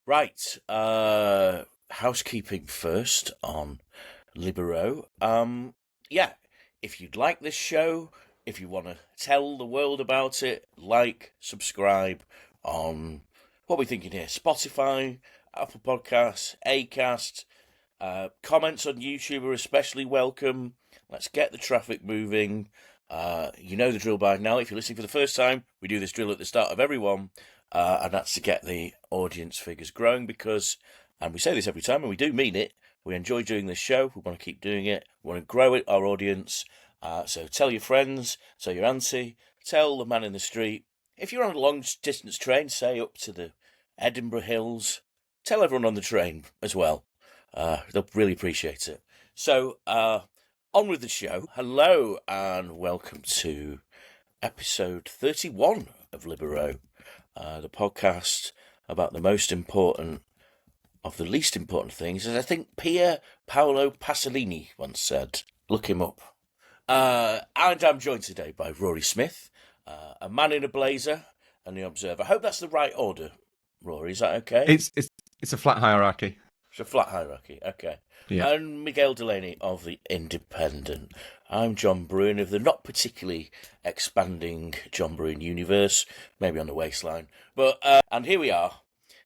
Right, housekeeping first on Libero. Yeah, if you'd like this show, if you want to tell the world about it, like, subscribe on what are we thinking here? Spotify, Apple Podcasts, Acast, comments on YouTube are especially welcome. Let's get the traffic moving. You know the drill by now. If you're listening for the first time, we do this drill at the start of every one. And that's to get the audience figures growing because, and we say this every time, and we do mean it, we enjoy doing this show, we want to keep doing it, we want to grow it, our audience, so tell your friends, tell your auntie, tell the man in the street. If you're on a long-distance train, say up to the Edinburgh Hills, tell everyone on the train as well. They'll really appreciate it. So, on with the show. Hello, and welcome to episode 31 of Libero. The podcast about the most important of the least important things, as I think Pier Paolo Pasolini once said. Look him up. And I'm joined today by Rory Smith, a man in a blazer, and the Observer. I hope that's the right order, Rory. Is that okay? It's a flat hierarchy. It's a flat hierarchy, okay. Yeah. And Miguel Delaney of The Independent. I'm John Brewin of the not particularly expanding John Brewin universe, maybe on the waistline. But and here we are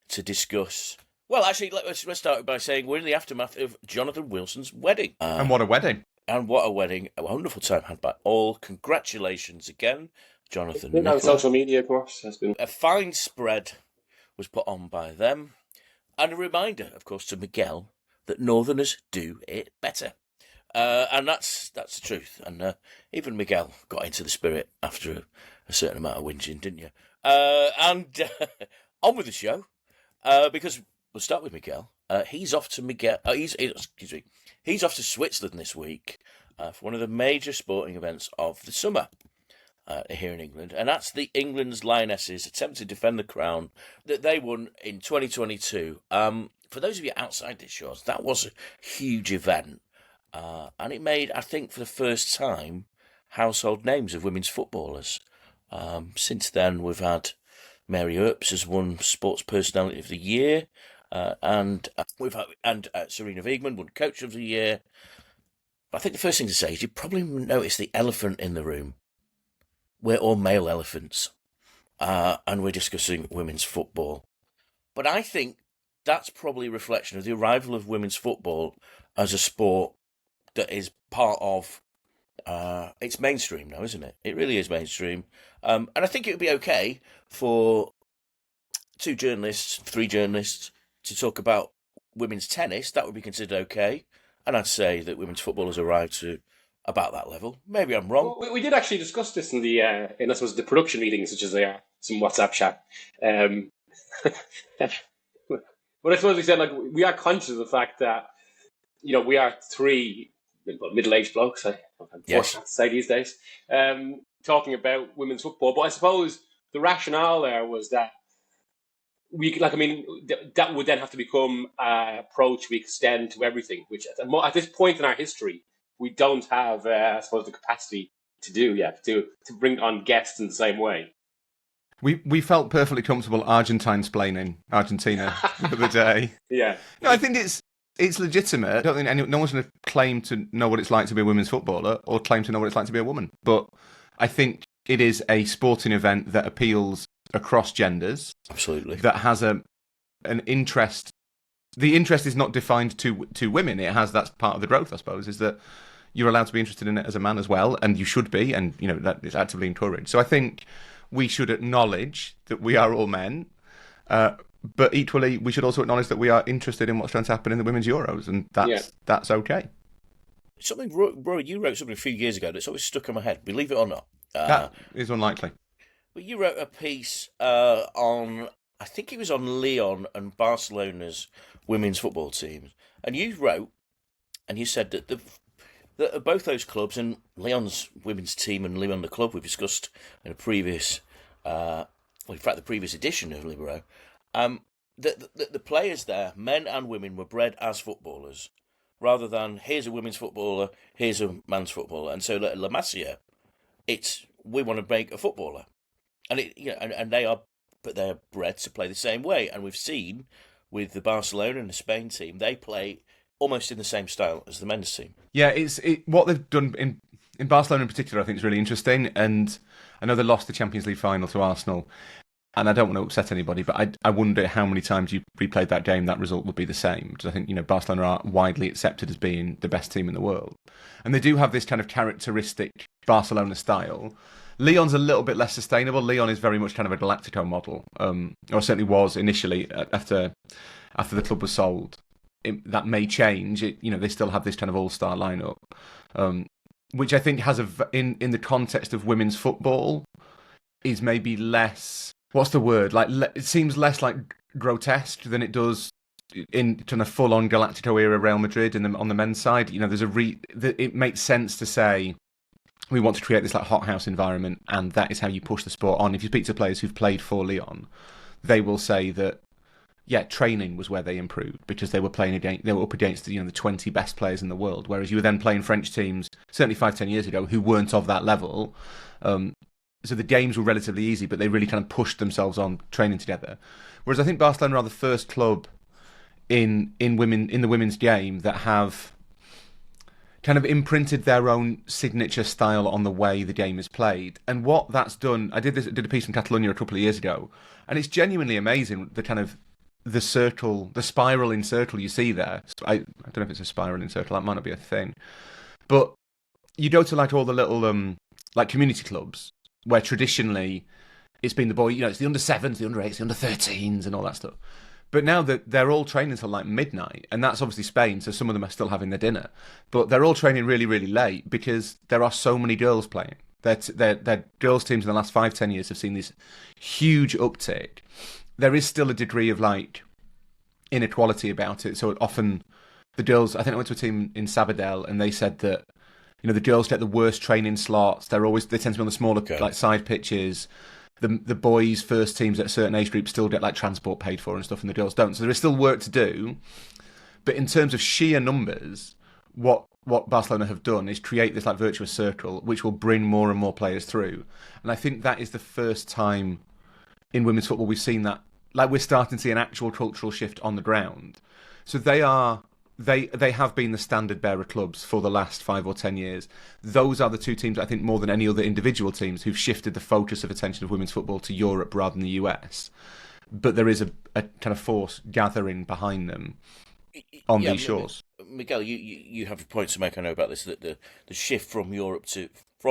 to discuss. Well, actually, let's start by saying we're in the aftermath of Jonathan Wilson's wedding. And what a wedding! And what a wedding! A wonderful time had by all. Congratulations again, Jonathan. It's been on social media, of course. Has been a fine spread was put on by them, and a reminder, of course, to Miguel that Northerners do it better. And that's the truth. And even Miguel got into the spirit after a certain amount of whinging, didn't you? And on with the show, because we'll start with Miguel. He's off to He's off to Switzerland this week for one of the major sporting events of the summer here in England, and that's the England's Lionesses attempt to defend the crown that they won in 2022. For those of you outside this shores, that was a huge event. And it made, I think, for the first time, household names of women's footballers. Since then, we've had Mary Earps has won Sports Personality of the Year, and Sarina Wiegman won Coach of the Year. But I think the first thing to say is you probably noticed the elephant in the room. We're all male elephants, and we're discussing women's football. But I think that's probably a reflection of the arrival of women's football as a sport that is part of it's mainstream now, isn't it? It really is mainstream. And I think it would be okay for 3 journalists to talk about women's tennis. That would be considered okay. And I'd say that women's football has arrived to about that level. Maybe I'm wrong. Well, we did actually discuss this in I suppose, the production meetings, such as some WhatsApp chat. But I suppose we said, we are conscious of the fact that, we are 3 middle-aged blokes, I'm fortunate to say these days, talking about women's football. But I suppose the rationale there was that that would then have to become an approach we extend to everything, which at this point in our history, we don't have, I suppose, the capacity to do yet, to bring on guests in the same way. We felt perfectly comfortable Argentine-splaining Argentina the other day. Yeah. No, I think it's legitimate. I don't think no one's going to claim to know what it's like to be a women's footballer or claim to know what it's like to be a woman. But I think it is a sporting event that appeals across genders. Absolutely. That has an interest. The interest is not defined to women. That's part of the growth, I suppose, is that you're allowed to be interested in it as a man as well, and you should be, and that is actively encouraged. So I think we should acknowledge that we are all men, but equally we should also acknowledge that we are interested in what's going to happen in the Women's Euros, and that's okay. Something, Rory, you wrote something a few years ago that's always stuck in my head, believe it or not. That is unlikely. Well, you wrote a piece on, I think it was on Lyon and Barcelona's women's football teams, and you wrote, and you said that that both those clubs, and Lyon's women's team and Lyon the club, we've discussed in a previous, the previous edition of Libero, the players there, men and women, were bred as footballers, rather than here's a women's footballer, here's a man's footballer, and so La Masia, we want to make a footballer, and they're bred to play the same way, and we've seen with the Barcelona and the Spain team, they play almost in the same style as the men's team. Yeah, what they've done in Barcelona in particular, I think is really interesting. And I know they lost the Champions League final to Arsenal. And I don't want to upset anybody, but I wonder how many times you replayed that game, that result would be the same. Because I think, Barcelona are widely accepted as being the best team in the world. And they do have this kind of characteristic Barcelona style. Lyon's a little bit less sustainable. Lyon is very much kind of a Galactico model, or certainly was initially after the club was sold. That may change. They still have this kind of all-star lineup, which I think has in the context of women's football is maybe less. What's the word? It seems less like grotesque than it does in kind of full-on Galactico era Real Madrid on the men's side. It makes sense to say we want to create this like hothouse environment, and that is how you push the sport on. If you speak to players who've played for Lyon, they will say that training was where they improved because they were up against the 20 best players in the world, whereas you were then playing French teams certainly 5-10 years ago who weren't of that level. So the games were relatively easy, but they really kind of pushed themselves on training together. Whereas I think Barcelona are the first club in the women's game that have kind of imprinted their own signature style on the way the game is played. And what that's done, I did a piece in Catalonia a couple of years ago, and it's genuinely amazing the spiral in circle you see there. I don't know if it's a spiral in circle, that might not be a thing. But you go to like all the little like community clubs where traditionally it's been the boy, it's the under 7s, the under 8s, the under 13s and all that stuff. But now that they're all training until like midnight, and that's obviously Spain, so some of them are still having their dinner. But they're all training really, really late because there are so many girls playing. Their girls' teams in the last 5-10 years have seen this huge uptick. There is still a degree of like inequality about it. So often the girls, I think I went to a team in Sabadell, and they said that the girls get the worst training slots. They tend to be on the smaller like side pitches. The boys' first teams at a certain age group still get like transport paid for and stuff, and the girls don't. So there is still work to do. But in terms of sheer numbers, what Barcelona have done is create this like virtuous circle, which will bring more and more players through. And I think that is the first time in women's football we've seen that. Like we're starting to see an actual cultural shift on the ground. So they have been the standard bearer clubs for the last 5 or 10 years. Those are the two teams, I think, more than any other individual teams, who've shifted the focus of attention of women's football to Europe rather than the US. But there is a kind of force gathering behind them on these shores. Miguel, you have a point to make, I know, about this, that the shift from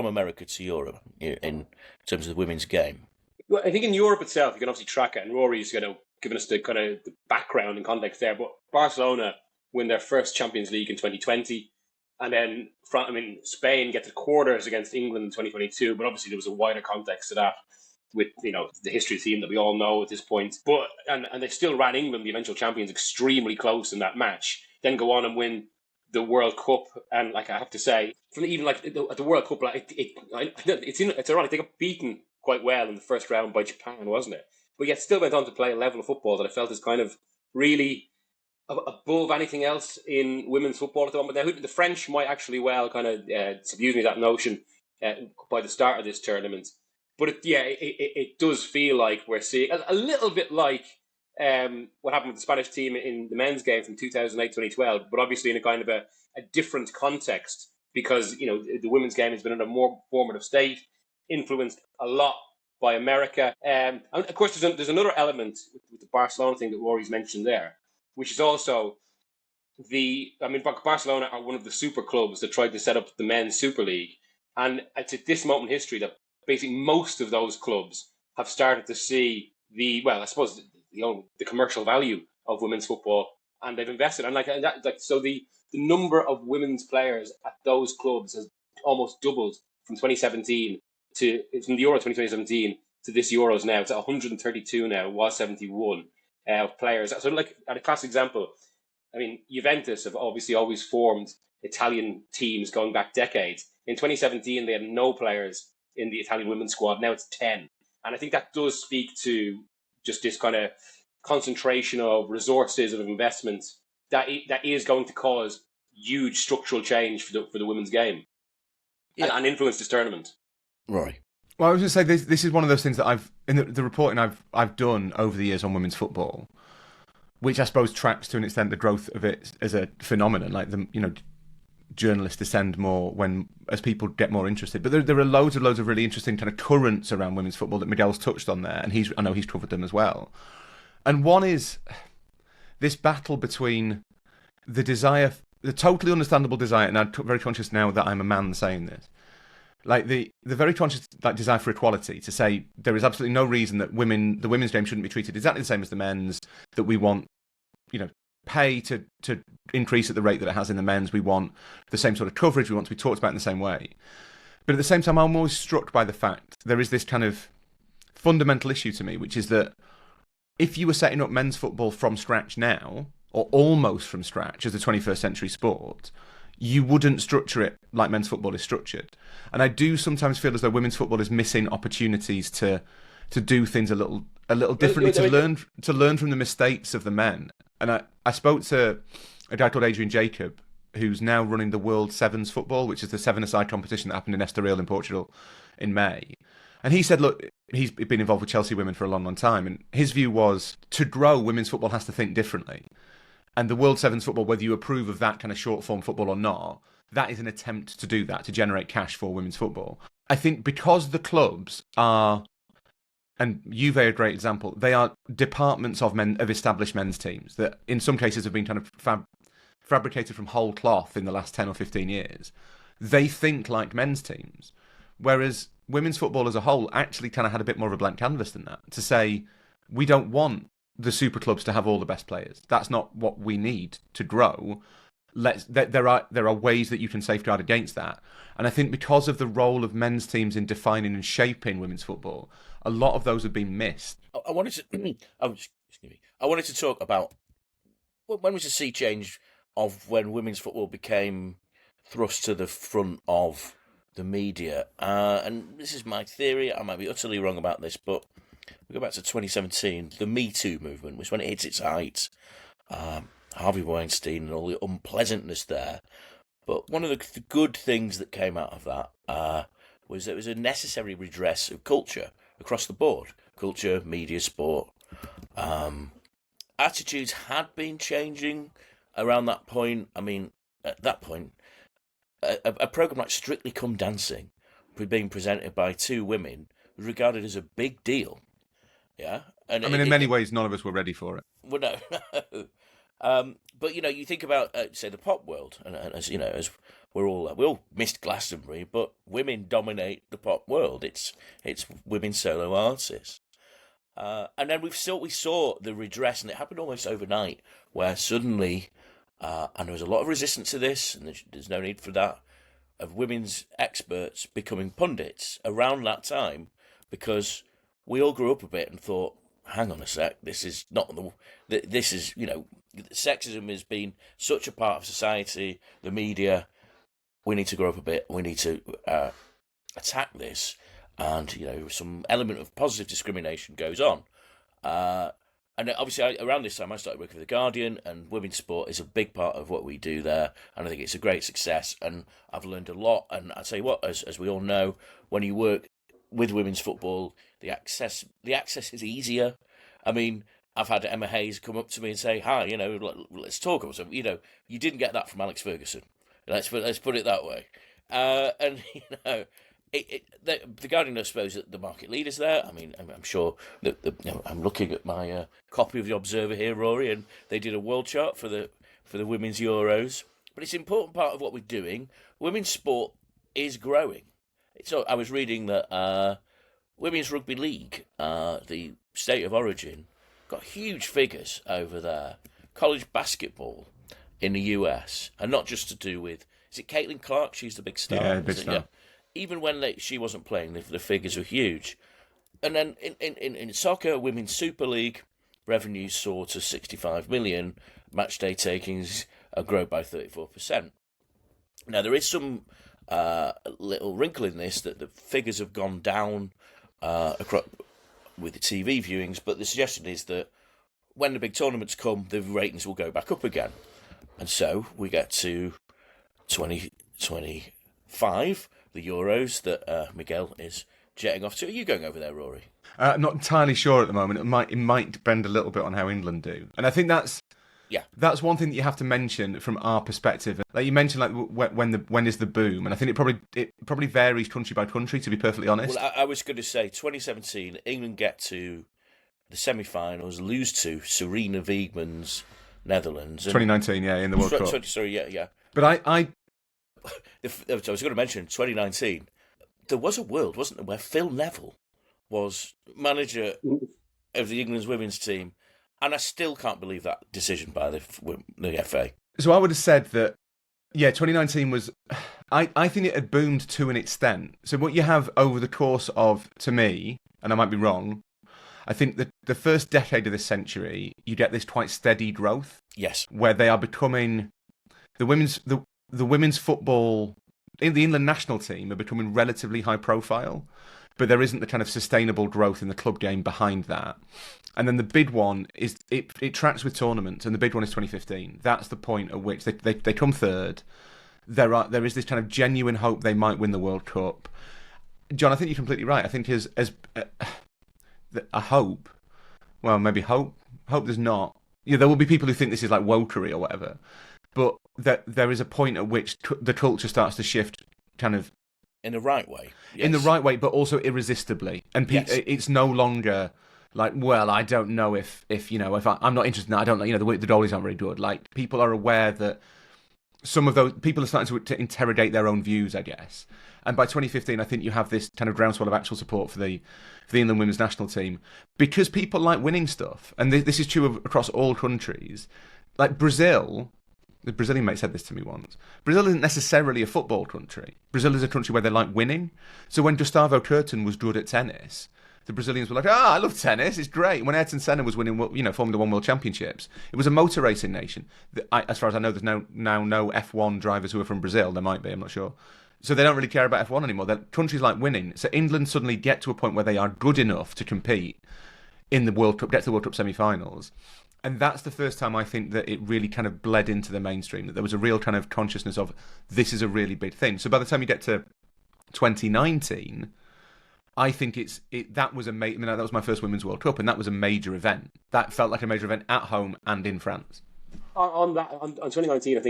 America to Europe in terms of the women's game. Well, I think in Europe itself, you can obviously track it, and Rory's given us the kind of the background and context there, but Barcelona win their first Champions League in 2020, and then Spain get to quarters against England in 2022. But obviously there was a wider context to that with the history of the team that we all know at this point. But and they still ran England, the eventual champions, extremely close in that match. Then go on and win the World Cup, and like I have to say, from even like at the World Cup, it's ironic, they got beaten quite well in the first round by Japan, wasn't it? But yet still went on to play a level of football that I felt is kind of really above anything else in women's football at the moment. Now, the French might actually well kind of subuse me that notion by the start of this tournament. But it does feel like we're seeing a little bit like what happened with the Spanish team in the men's game from 2008-2012, but obviously in a kind of a different context, because the women's game has been in a more formative state, influenced a lot by America. And of course, there's another element with the Barcelona thing that Rory's mentioned there, which is also Barcelona are one of the super clubs that tried to set up the men's Super League. And it's at this moment in history that basically most of those clubs have started to see the commercial value of women's football, and they've invested. And so the number of women's players at those clubs has almost doubled from 2017 from the Euro 2017 to this Euros now. It's at 132 now. It was 71 of players. So like at a classic example, Juventus have obviously always formed Italian teams going back decades. In 2017, they had no players in the Italian women's squad. Now it's 10. And I think that does speak to just this kind of concentration of resources, of investments that is going to cause huge structural change for the women's game and influence this tournament. Rory. Well, I was going to say this is one of those things that in the reporting I've done over the years on women's football. which I suppose tracks to an extent the growth of it as a phenomenon. Like journalists descend more as people get more interested. But there are loads of really interesting kind of currents around women's football that Miguel's touched on there, and I know he's covered them as well. And one is this battle between the totally understandable desire, and I'm very conscious now that I'm a man saying this, like the very conscious desire for equality, to say there is absolutely no reason that the women's game shouldn't be treated exactly the same as the men's, that we want, pay to increase at the rate that it has in the men's, we want the same sort of coverage, we want to be talked about in the same way. But at the same time, I'm always struck by the fact there is this kind of fundamental issue to me, which is that if you were setting up men's football from scratch now, or almost from scratch as a 21st century sport, you wouldn't structure it like men's football is structured. And I do sometimes feel as though women's football is missing opportunities to do things a little differently, to learn from the mistakes of the men. And I spoke to a guy called Adrian Jacob, who's now running the World Sevens football, which is the seven-a-side competition that happened in Estoril in Portugal in May. And he said, look, he's been involved with Chelsea women for a long, long time. And his view was, to grow, women's football has to think differently. And the World Sevens football, whether you approve of that kind of short-form football or not, that is an attempt to do that, to generate cash for women's football. I think because the clubs are, and Juve are a great example, they are departments of established men's teams that in some cases have been kind of fabricated from whole cloth in the last 10 or 15 years. They think like men's teams. Whereas women's football as a whole actually kind of had a bit more of a blank canvas than that, to say, we don't want the super clubs to have all the best players. That's not what we need to grow. There are ways that you can safeguard against that. And I think because of the role of men's teams in defining and shaping women's football, a lot of those have been missed. I wanted to talk about when was the sea change of when women's football became thrust to the front of the media. And this is my theory. I might be utterly wrong about this, but we go back to 2017, the Me Too movement, was when it hit its height. Harvey Weinstein and all the unpleasantness there. But one of the good things that came out of that was that it was a necessary redress of culture across the board. Culture, media, sport. Attitudes had been changing around that point. I mean, at that point, a programme like Strictly Come Dancing, being presented by two women, was regarded as a big deal. Yeah, and in many ways, none of us were ready for it. Well, no. But you think about say the pop world, and as we all missed Glastonbury, but women dominate the pop world. It's women solo artists, and then we saw the redress, and it happened almost overnight, where suddenly, and there was a lot of resistance to this, and there's no need for that, of women's experts becoming pundits around that time, because we all grew up a bit and thought, hang on a sec, this is not this is, sexism has been such a part of society, the media, we need to grow up a bit, we need to attack this, and, some element of positive discrimination goes on. And obviously, around this time, I started working for The Guardian, and women's sport is a big part of what we do there, and I think it's a great success, and I've learned a lot, and I tell you what, as we all know, when you work with women's football, the access is easier. I mean, I've had Emma Hayes come up to me and say, "Hi, let's talk." Or something. You didn't get that from Alex Ferguson. Let's put it that way. And the Guardian, I suppose, the market leaders there. I mean, I'm sure that I'm looking at my copy of the Observer here, Rory, and they did a world chart for the women's Euros. But it's an important part of what we're doing. Women's sport is growing. So I was reading that Women's Rugby League, the state of origin, got huge figures over there. College basketball in the US, and not just to do with, is it Caitlin Clark? She's the big star. Yeah, big star. Yeah. Even when she wasn't playing, the figures were huge. And then in soccer, Women's Super League, revenues soared to 65 million. Match day takings grow by 34%. Now, there is some little wrinkle in this, that the figures have gone down across with the TV viewings, but the suggestion is that when the big tournaments come, the ratings will go back up again. And so we get to 2025, the Euros that Miguel is jetting off to. Are you going over there, Rory? I'm not entirely sure at the moment. It might depend a little bit on how England do, and I think that's one thing that you have to mention from our perspective. Like you mentioned, like when is the boom, and I think it probably varies country by country. To be perfectly honest, Well, I was going to say 2017, England get to the semi-finals, lose to Sarina Wiegman's Netherlands. 2019, in the World Cup. Sorry, yeah. But I was going to mention 2019. There was a world, wasn't there, where Phil Neville was manager of the England's women's team, and I still can't believe that decision by the FA. So I would have said that, 2019 was. I think it had boomed to an extent. So what you have over the course of, to me, and I might be wrong, I think that the first decade of this century, you get this quite steady growth. Yes, where they are becoming the women's football in the England national team are becoming relatively high profile, but there isn't the kind of sustainable growth in the club game behind that. And then the big one is it tracks with tournaments, and the big one is 2015. That's the point at which they come third. There is this kind of genuine hope they might win the World Cup. John, I think you're completely right. I think as a hope, well, maybe hope there's not. There will be people who think this is like wokery or whatever, but that there is a point at which the culture starts to shift, kind of in the right way. Yes. In the right way, but also irresistibly, and it's no longer like, well, I don't know if I'm not interested in that. I don't know. The goalies aren't very good. Like, people are aware that some of those people are starting to interrogate their own views, I guess. And by 2015, I think you have this kind of groundswell of actual support for the England women's national team, because people like winning stuff. And this is true across all countries. Like Brazil, the Brazilian mate said this to me once, Brazil isn't necessarily a football country. Brazil is a country where they like winning. So when Gustavo Kuerten was good at tennis, the Brazilians were like, I love tennis, it's great. When Ayrton Senna was winning, Formula One World Championships, it was a motor racing nation. As far as I know, there's now no F1 drivers who are from Brazil. There might be, I'm not sure. So they don't really care about F1 anymore. Countries like winning. So England suddenly get to a point where they are good enough to compete in the World Cup, get to the World Cup semi-finals. And that's the first time I think that it really kind of bled into the mainstream, that there was a real kind of consciousness of, this is a really big thing. So by the time you get to 2019, I think that was that was my first Women's World Cup, and that was a major event. That felt like a major event at home and in France. On 2019, I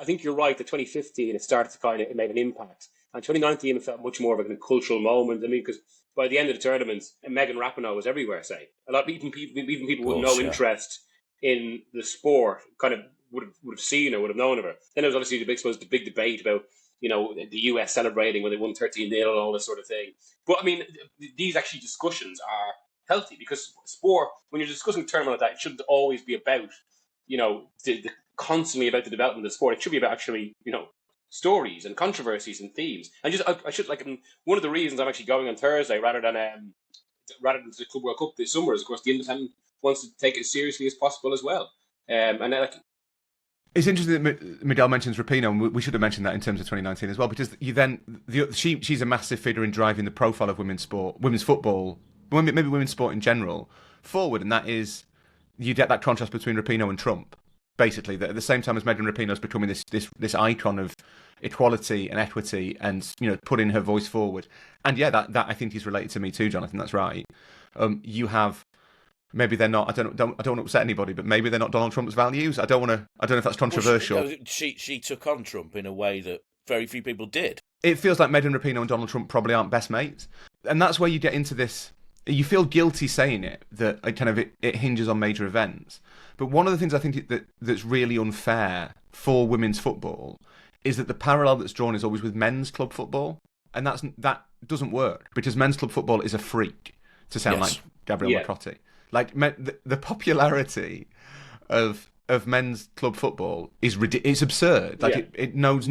think you're right. That 2015 it started to it made an impact, and 2019 it felt much more of a cultural moment. I mean, because by the end of the tournament, Megan Rapinoe was everywhere. Say a lot, even people with no interest in the sport kind of would have seen her, would have known of her. Then there was obviously the big debate about the US celebrating when they won 13-0 and all this sort of thing. But I mean, these actually discussions are healthy, because sport, when you're discussing a tournament like that, it shouldn't always be about constantly about the development of the sport. It should be about actually stories and controversies and themes. And I should one of the reasons I'm actually going on Thursday rather than to the Club World Cup this summer is, of course, the Independent wants to take it as seriously as possible as well. It's interesting that Miguel mentions Rapinoe, and we should have mentioned that in terms of 2019 as well, because she's a massive figure in driving the profile of women's football, maybe women's sport in general, forward, and that is, you get that contrast between Rapinoe and Trump, basically, that at the same time as Megan Rapinoe is becoming this icon of equality and equity and putting her voice forward. And that I think is related to me too, John. I think that's right. You have, maybe they're not. I don't want to upset anybody, but maybe they're not Donald Trump's values. I don't know if that's controversial. Well, she took on Trump in a way that very few people did. It feels like Megan Rapinoe and Donald Trump probably aren't best mates, and that's where you get into this. You feel guilty saying it, that it hinges on major events. But one of the things I think that's really unfair for women's football is that the parallel that's drawn is always with men's club football, and that doesn't work, because men's club football is a freak, to sound like Gabriel Marcotti. Like the popularity of men's club football is it's absurd. Like it knows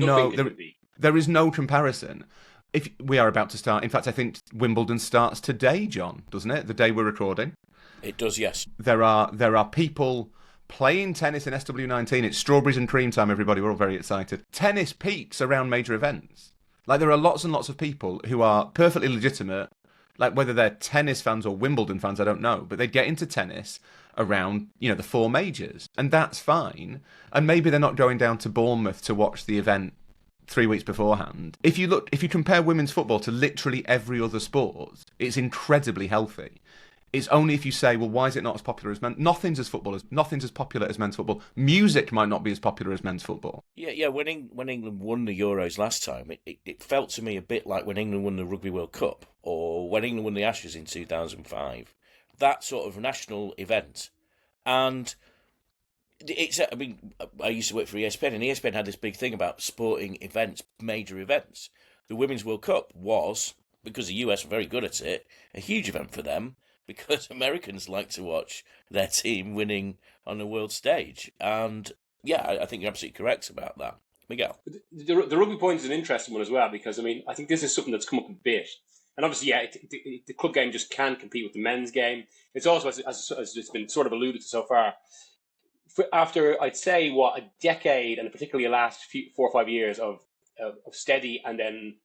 there is no comparison. If we are about to start, in fact, I think Wimbledon starts today, John, doesn't it? The day we're recording. It does, yes. There are people playing tennis in SW19. It's strawberries and cream time, everybody. We're all very excited. Tennis peaks around major events. Like, there are lots and lots of people who are perfectly legitimate, like whether they're tennis fans or Wimbledon fans, I don't know, but they get into tennis around, the four majors, and that's fine. And maybe they're not going down to Bournemouth to watch the event 3 weeks beforehand. If you compare women's football to literally every other sport, it's incredibly healthy. It's only if you say, well, why is it not as popular as men? Nothing's as popular as men's football. Music might not be as popular as men's football. Yeah. When England won the Euros last time, it felt to me a bit like when England won the Rugby World Cup or when England won the Ashes in 2005. That sort of national event. And I used to work for ESPN, and ESPN had this big thing about sporting events, major events. The Women's World Cup was, because the US were very good at it, a huge event for them, because Americans like to watch their team winning on the world stage. And yeah, I think you're absolutely correct about that. Miguel? The rugby point is an interesting one as well, because, I think this is something that's come up a bit. And obviously, the club game just can't compete with the men's game. It's also, as it's been sort of alluded to so far, after, I'd say, a decade, and particularly the last 4 or 5 years of steady and then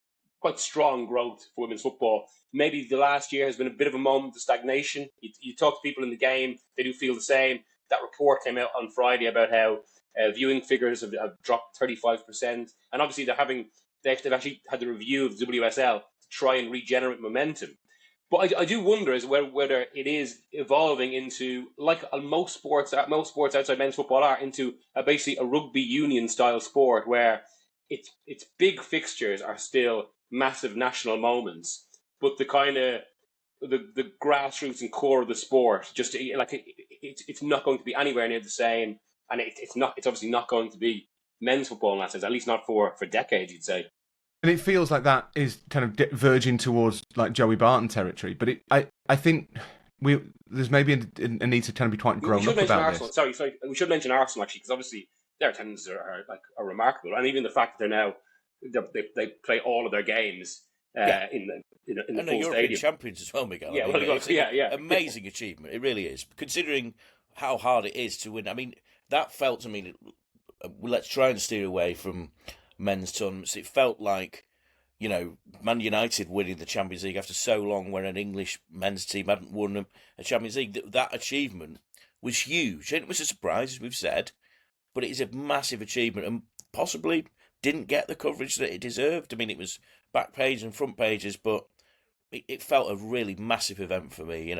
quite strong growth for women's football, maybe the last year has been a bit of a moment of stagnation. You talk to people in the game, they do feel the same. That report came out on Friday about how viewing figures have dropped 35%. And obviously they've actually had the review of the WSL to try and regenerate momentum. But I do wonder is whether it is evolving into, like most sports outside men's football are, into basically a rugby union style sport where its big fixtures are still massive national moments, but the kind of the grassroots and core of the sport just it's not going to be anywhere near the same, and it's obviously not going to be men's football in that sense, at least not for decades, you'd say. And it feels like that is kind of verging towards like Joey Barton territory. But I think there's maybe a need to kind of be quite grown up about Arsenal. this. Sorry, we should mention Arsenal actually, because obviously their attendance are remarkable, and even the fact that they play all of their games in the full European stadium. Champions as well, Miguel. Yeah, it's amazing achievement. It really is, considering how hard it is to win. I mean, that felt to me. Let's try and steer away from men's tournaments. It felt like, Man United winning the Champions League after so long, when an English men's team hadn't won a Champions League. That achievement was huge, and it was a surprise, as we've said, but it is a massive achievement, and possibly didn't get the coverage that it deserved. I mean, it was back page and front pages, but it felt a really massive event for me.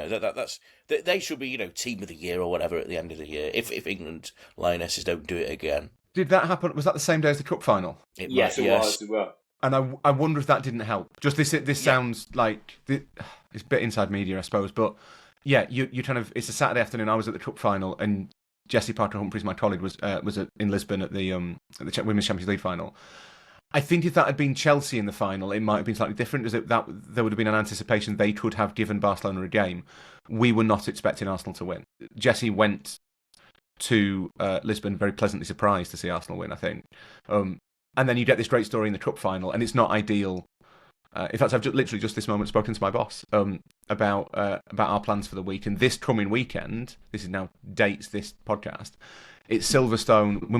They should be, team of the year or whatever at the end of the year, if England Lionesses don't do it again. Did that happen? Was that the same day as the cup final? Yes, it was as well. And I wonder if that didn't help. Just this sounds like it's a bit inside media, I suppose. But yeah, you kind of, it's a Saturday afternoon. I was at the cup final, and Jessie Parker Humphries, my colleague, was in Lisbon at the Women's Champions League final. I think if that had been Chelsea in the final, it might have been slightly different, because there would have been an anticipation they could have given Barcelona a game. We were not expecting Arsenal to win. Jessie went to Lisbon very pleasantly surprised to see Arsenal win, I think. And then you get this great story in the cup final, and it's not ideal. In fact, I've literally just this moment spoken to my boss about our plans for the week. And this coming weekend, this is now dates this podcast, it's Silverstone,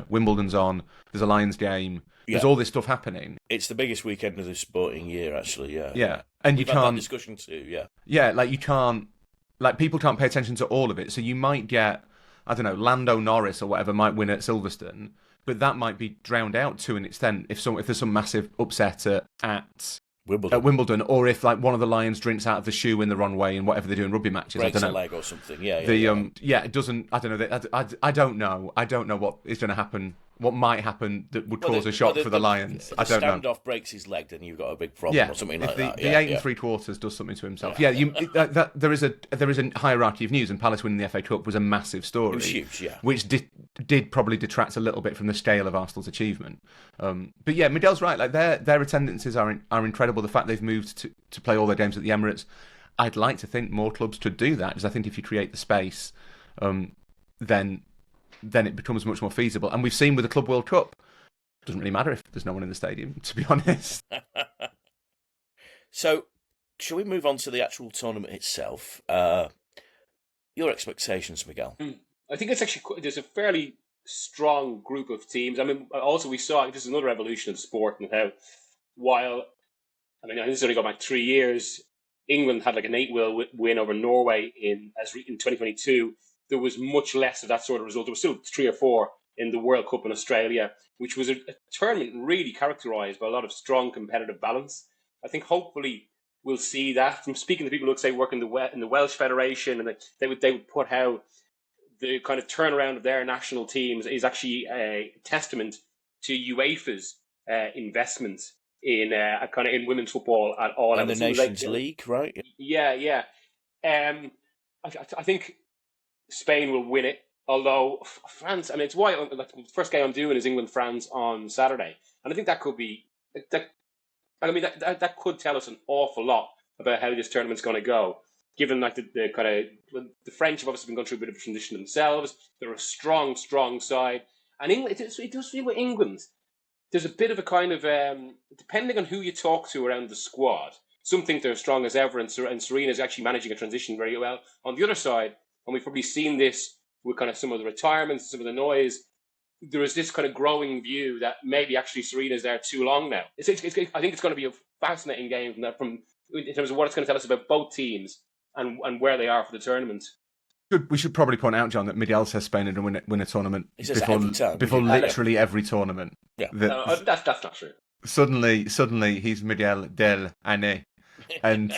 Wimbledon's on, there's a Lions game, there's all this stuff happening. It's the biggest weekend of the sporting year, actually, yeah. Yeah, and We've you had can't... that discussion too, yeah. Yeah, you can't... people can't pay attention to all of it, so you might get, I don't know, Lando Norris or whatever might win at Silverstone, but that might be drowned out to an extent if there's some massive upset at Wimbledon, or if one of the Lions drinks out of the shoe in the wrong way in whatever they do in rugby matches. Breaks I don't a know. leg or something. Yeah. It doesn't. I don't know. I don't know. I don't know what is going to happen. What might happen that would cause a shock for the Lions. I don't know. Standoff breaks his leg, then you've got a big problem or something like that. The 8 3/4 does something to himself. Yeah, there is a hierarchy of news, and Palace winning the FA Cup was a massive story. It was huge, yeah. Which did probably detract a little bit from the scale of Arsenal's achievement. But yeah, Miguel's right. Their attendances are incredible. The fact they've moved to play all their games at the Emirates, I'd like to think more clubs should do that, because I think if you create the space, then it becomes much more feasible. And we've seen with the Club World Cup, it doesn't really matter if there's no one in the stadium, to be honest. So, shall we move on to the actual tournament itself? Your expectations, Miguel? I think it's actually, there's a fairly strong group of teams. I mean, also we saw, this is another evolution of the sport, and how this has only got back 3 years, England had an 8-0 win over Norway in 2022. There was much less of that sort of result. There was still 3 or 4 in the World Cup in Australia, which was a tournament really characterised by a lot of strong competitive balance. I think hopefully we'll see that from speaking to people who say work in the Welsh Federation, and they would put how the kind of turnaround of their national teams is actually a testament to UEFA's investment in kind of in women's football at all levels. And the Nations League, right? Yeah. I think Spain will win it. Although France, I mean, it's why the first game I'm doing is England-France on Saturday, and I think that could be that could tell us an awful lot about how this tournament's going to go. Given like the kind of the French have obviously been going through a bit of a transition themselves, they're a strong Side, and England. It does feel with England. There's a bit of a kind of depending on who you talk to around the squad. Some think they're strong as ever, and Sarina's actually managing a transition very well. On the other side, and we've probably seen this with kind of some of the retirements, some of the noise, there is this kind of growing view that maybe actually Sarina's there too long now. I think it's going to be a fascinating game in terms of what it's going to tell us about both teams and where they are for the tournament. We should probably point out, John, that Miguel says Spain are going to win a tournament before literally every tournament. Yeah, that's not true. Suddenly he's Miguel del Ane, and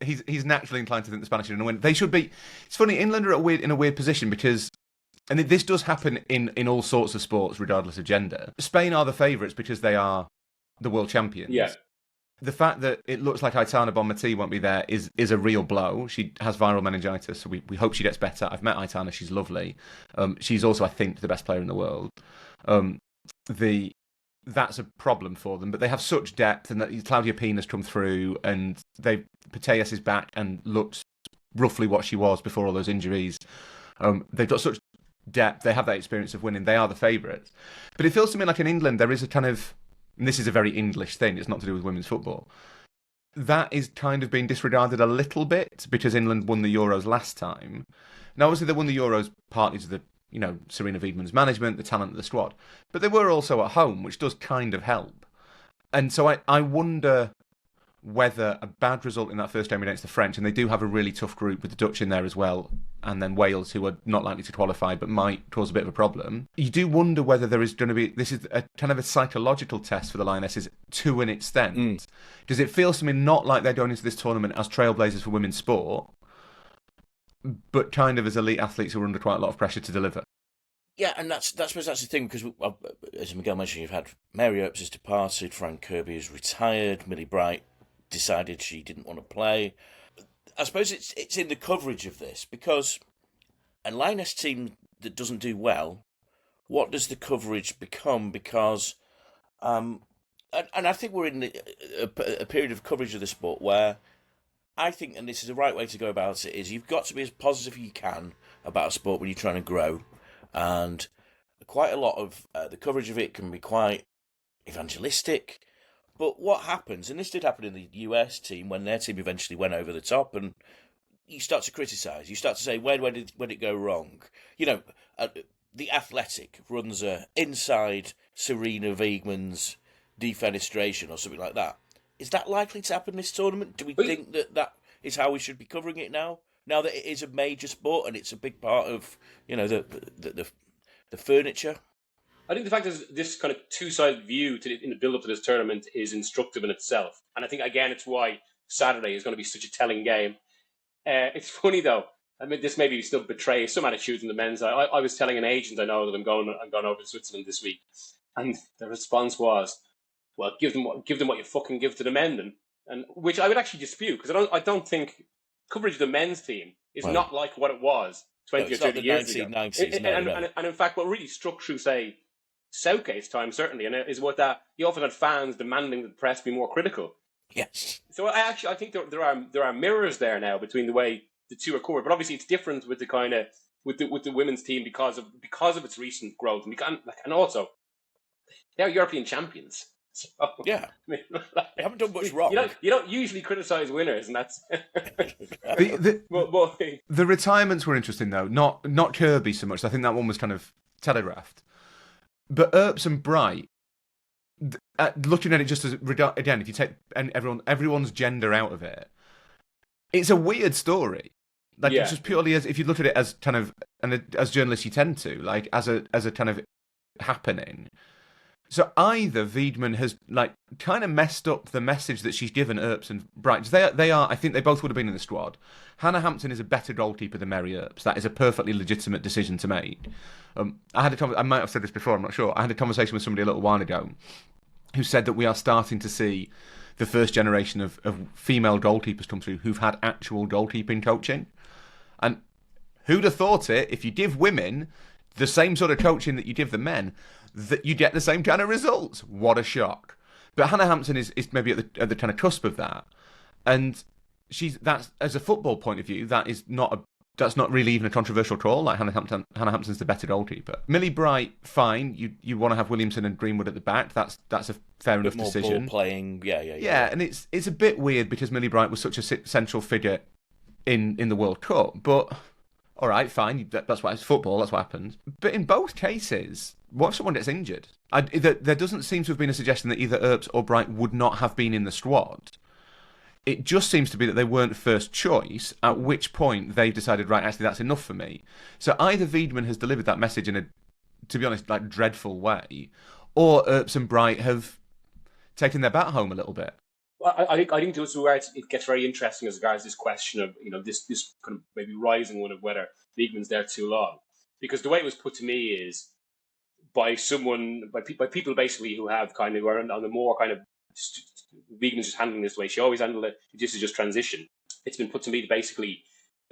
he's naturally inclined to think the Spanish are going to win. They should be. It's funny, England are in a weird position because, and this does happen in all sorts of sports, regardless of gender. Spain are the favourites because they are the world champions. Yeah. The fact that it looks like Aitana Bonmatí won't be there is a real blow. She has viral meningitis, so we hope she gets better. I've met Aitana; she's lovely. She's also, I think, the best player in the world. That's a problem for them, but they have such depth, and that Claudia Pina's come through, and Putellas is back and looks roughly what she was before all those injuries. They've got such depth; they have that experience of winning. They are the favourites, but it feels to me like in England there is a kind of, and this is a very English thing. It's not to do with women's football. That is kind of being disregarded a little bit because England won the Euros last time. Now, obviously, they won the Euros partly to the Sarina Wiegman's management, the talent of the squad. But they were also at home, which does kind of help. And so I wonder whether a bad result in that first game against the French, and they do have a really tough group with the Dutch in there as well, and then Wales, who are not likely to qualify but might cause a bit of a problem. You do wonder whether there is going to be, this is a kind of a psychological test for the Lionesses to an extent. Does it feel to me not like they're going into this tournament as trailblazers for women's sport, but kind of as elite athletes who are under quite a lot of pressure to deliver? Yeah, and that's the thing, because as Miguel mentioned, you've had Mary Earps has departed, Fran Kirby has retired, Millie Bright decided she didn't want to play. I suppose it's in the coverage of this, because a Lioness team that doesn't do well, what does the coverage become? Because, and I think we're in a period of coverage of the sport where I think, and this is the right way to go about it, is you've got to be as positive as you can about a sport when you're trying to grow. And quite a lot of the coverage of it can be quite evangelistic. But what happens, and this did happen in the US team when their team eventually went over the top, and you start to criticise. You start to say, where did it go wrong? The Athletic runs inside Sarina Wiegman's defenestration or something like that. Is that likely to happen this tournament? Do we think that is how we should be covering it now? Now that it is a major sport and it's a big part of, the furniture. I think the fact is this kind of two-sided view in the build-up to this tournament is instructive in itself. And I think, again, it's why Saturday is going to be such a telling game. It's funny, though. I mean, this maybe still betrays some attitudes in the men's. I was telling an agent I know that I'm going over to Switzerland this week. And the response was, well, give them what you fucking give to the men, then. And which I would actually dispute, because I don't think coverage of the men's team is not like what it was 20 or 30 years ago. And in fact, what really struck through, say, Southgate's time, certainly, and is what that he often had fans demanding that the press be more critical. Yes. So I think there are mirrors there now between the way the two are covered, but obviously it's different with the kind of with the women's team because of its recent growth and also they're European champions. So, yeah, they haven't done much wrong. You don't usually criticise winners, and that's the retirements were interesting though. Not Kirby so much. I think that one was kind of telegraphed. But Earps and Bright, looking at it just as again, if you take everyone's gender out of it, it's a weird story Like, it's just purely as, if you look at it as kind of, and as journalists you tend to, like, as a kind of happening. So either Wiegman has, like, kind of messed up the message that she's given Earps and Bright. They are, I think they both would have been in the squad. Hannah Hampton is a better goalkeeper than Mary Earps. That is a perfectly legitimate decision to make. I might have said this before, I'm not sure. I had a conversation with somebody a little while ago who said that we are starting to see the first generation of female goalkeepers come through who've had actual goalkeeping coaching. And who'd have thought it, if you give women the same sort of coaching that you give the men, that you get the same kind of results? What a shock. But Hannah Hampton is maybe at the kind of cusp of that. And that's, as a football point of view, that's not really even a controversial call. Like, Hannah Hampton's the better goalkeeper. Millie Bright, fine. You want to have Williamson and Greenwood at the back. That's a fair enough decision. Ball playing, yeah. Yeah, and it's a bit weird because Millie Bright was such a central figure in the World Cup. But all right, fine. That's why it's football. That's what happens. But in both cases, what if someone gets injured? There doesn't seem to have been a suggestion that either Earps or Bright would not have been in the squad. It just seems to be that they weren't first choice, at which point they've decided, right, actually, that's enough for me. So either Wiegman has delivered that message in a, to be honest, like, dreadful way, or Earps and Bright have taken their bat home a little bit. Well, I think this is where it gets very interesting as regards this question of, this kind of maybe rising one of whether Wiegman's there too long. Because the way it was put to me is by people basically who have kind of, are on the more kind of, Wiegman's just handling this the way she always handled it. This is just transition. It's been put to me that basically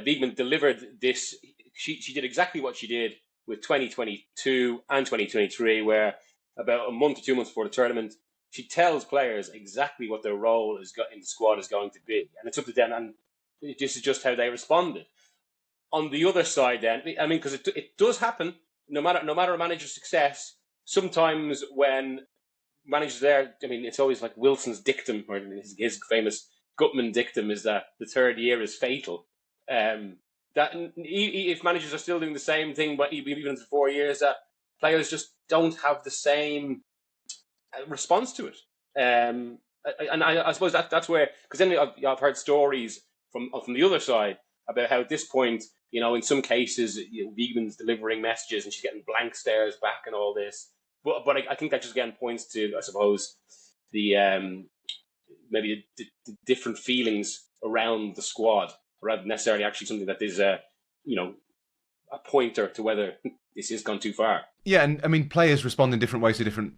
Wiegman delivered this. She did exactly what she did with 2022 and 2023, where about a month or 2 months before the tournament, she tells players exactly what their role in the squad is going to be, and it's up to them. And this is just how they responded. On the other side, then, I mean, because it does happen, no matter a manager's success. Sometimes when managers there, I mean, it's always like Wilson's dictum, or his famous Gutman dictum, is that the third year is fatal. That if managers are still doing the same thing, but even after 4 years, that players just don't have the same response to it. And I suppose that's where, because then I've heard stories from the other side about how at this point, in some cases, Wiegman's delivering messages and she's getting blank stares back and all this. But I think that just again points to, I suppose, the maybe the different feelings around the squad, rather than necessarily actually something that is a pointer to whether this has gone too far. Yeah, and I mean, players respond in different ways to different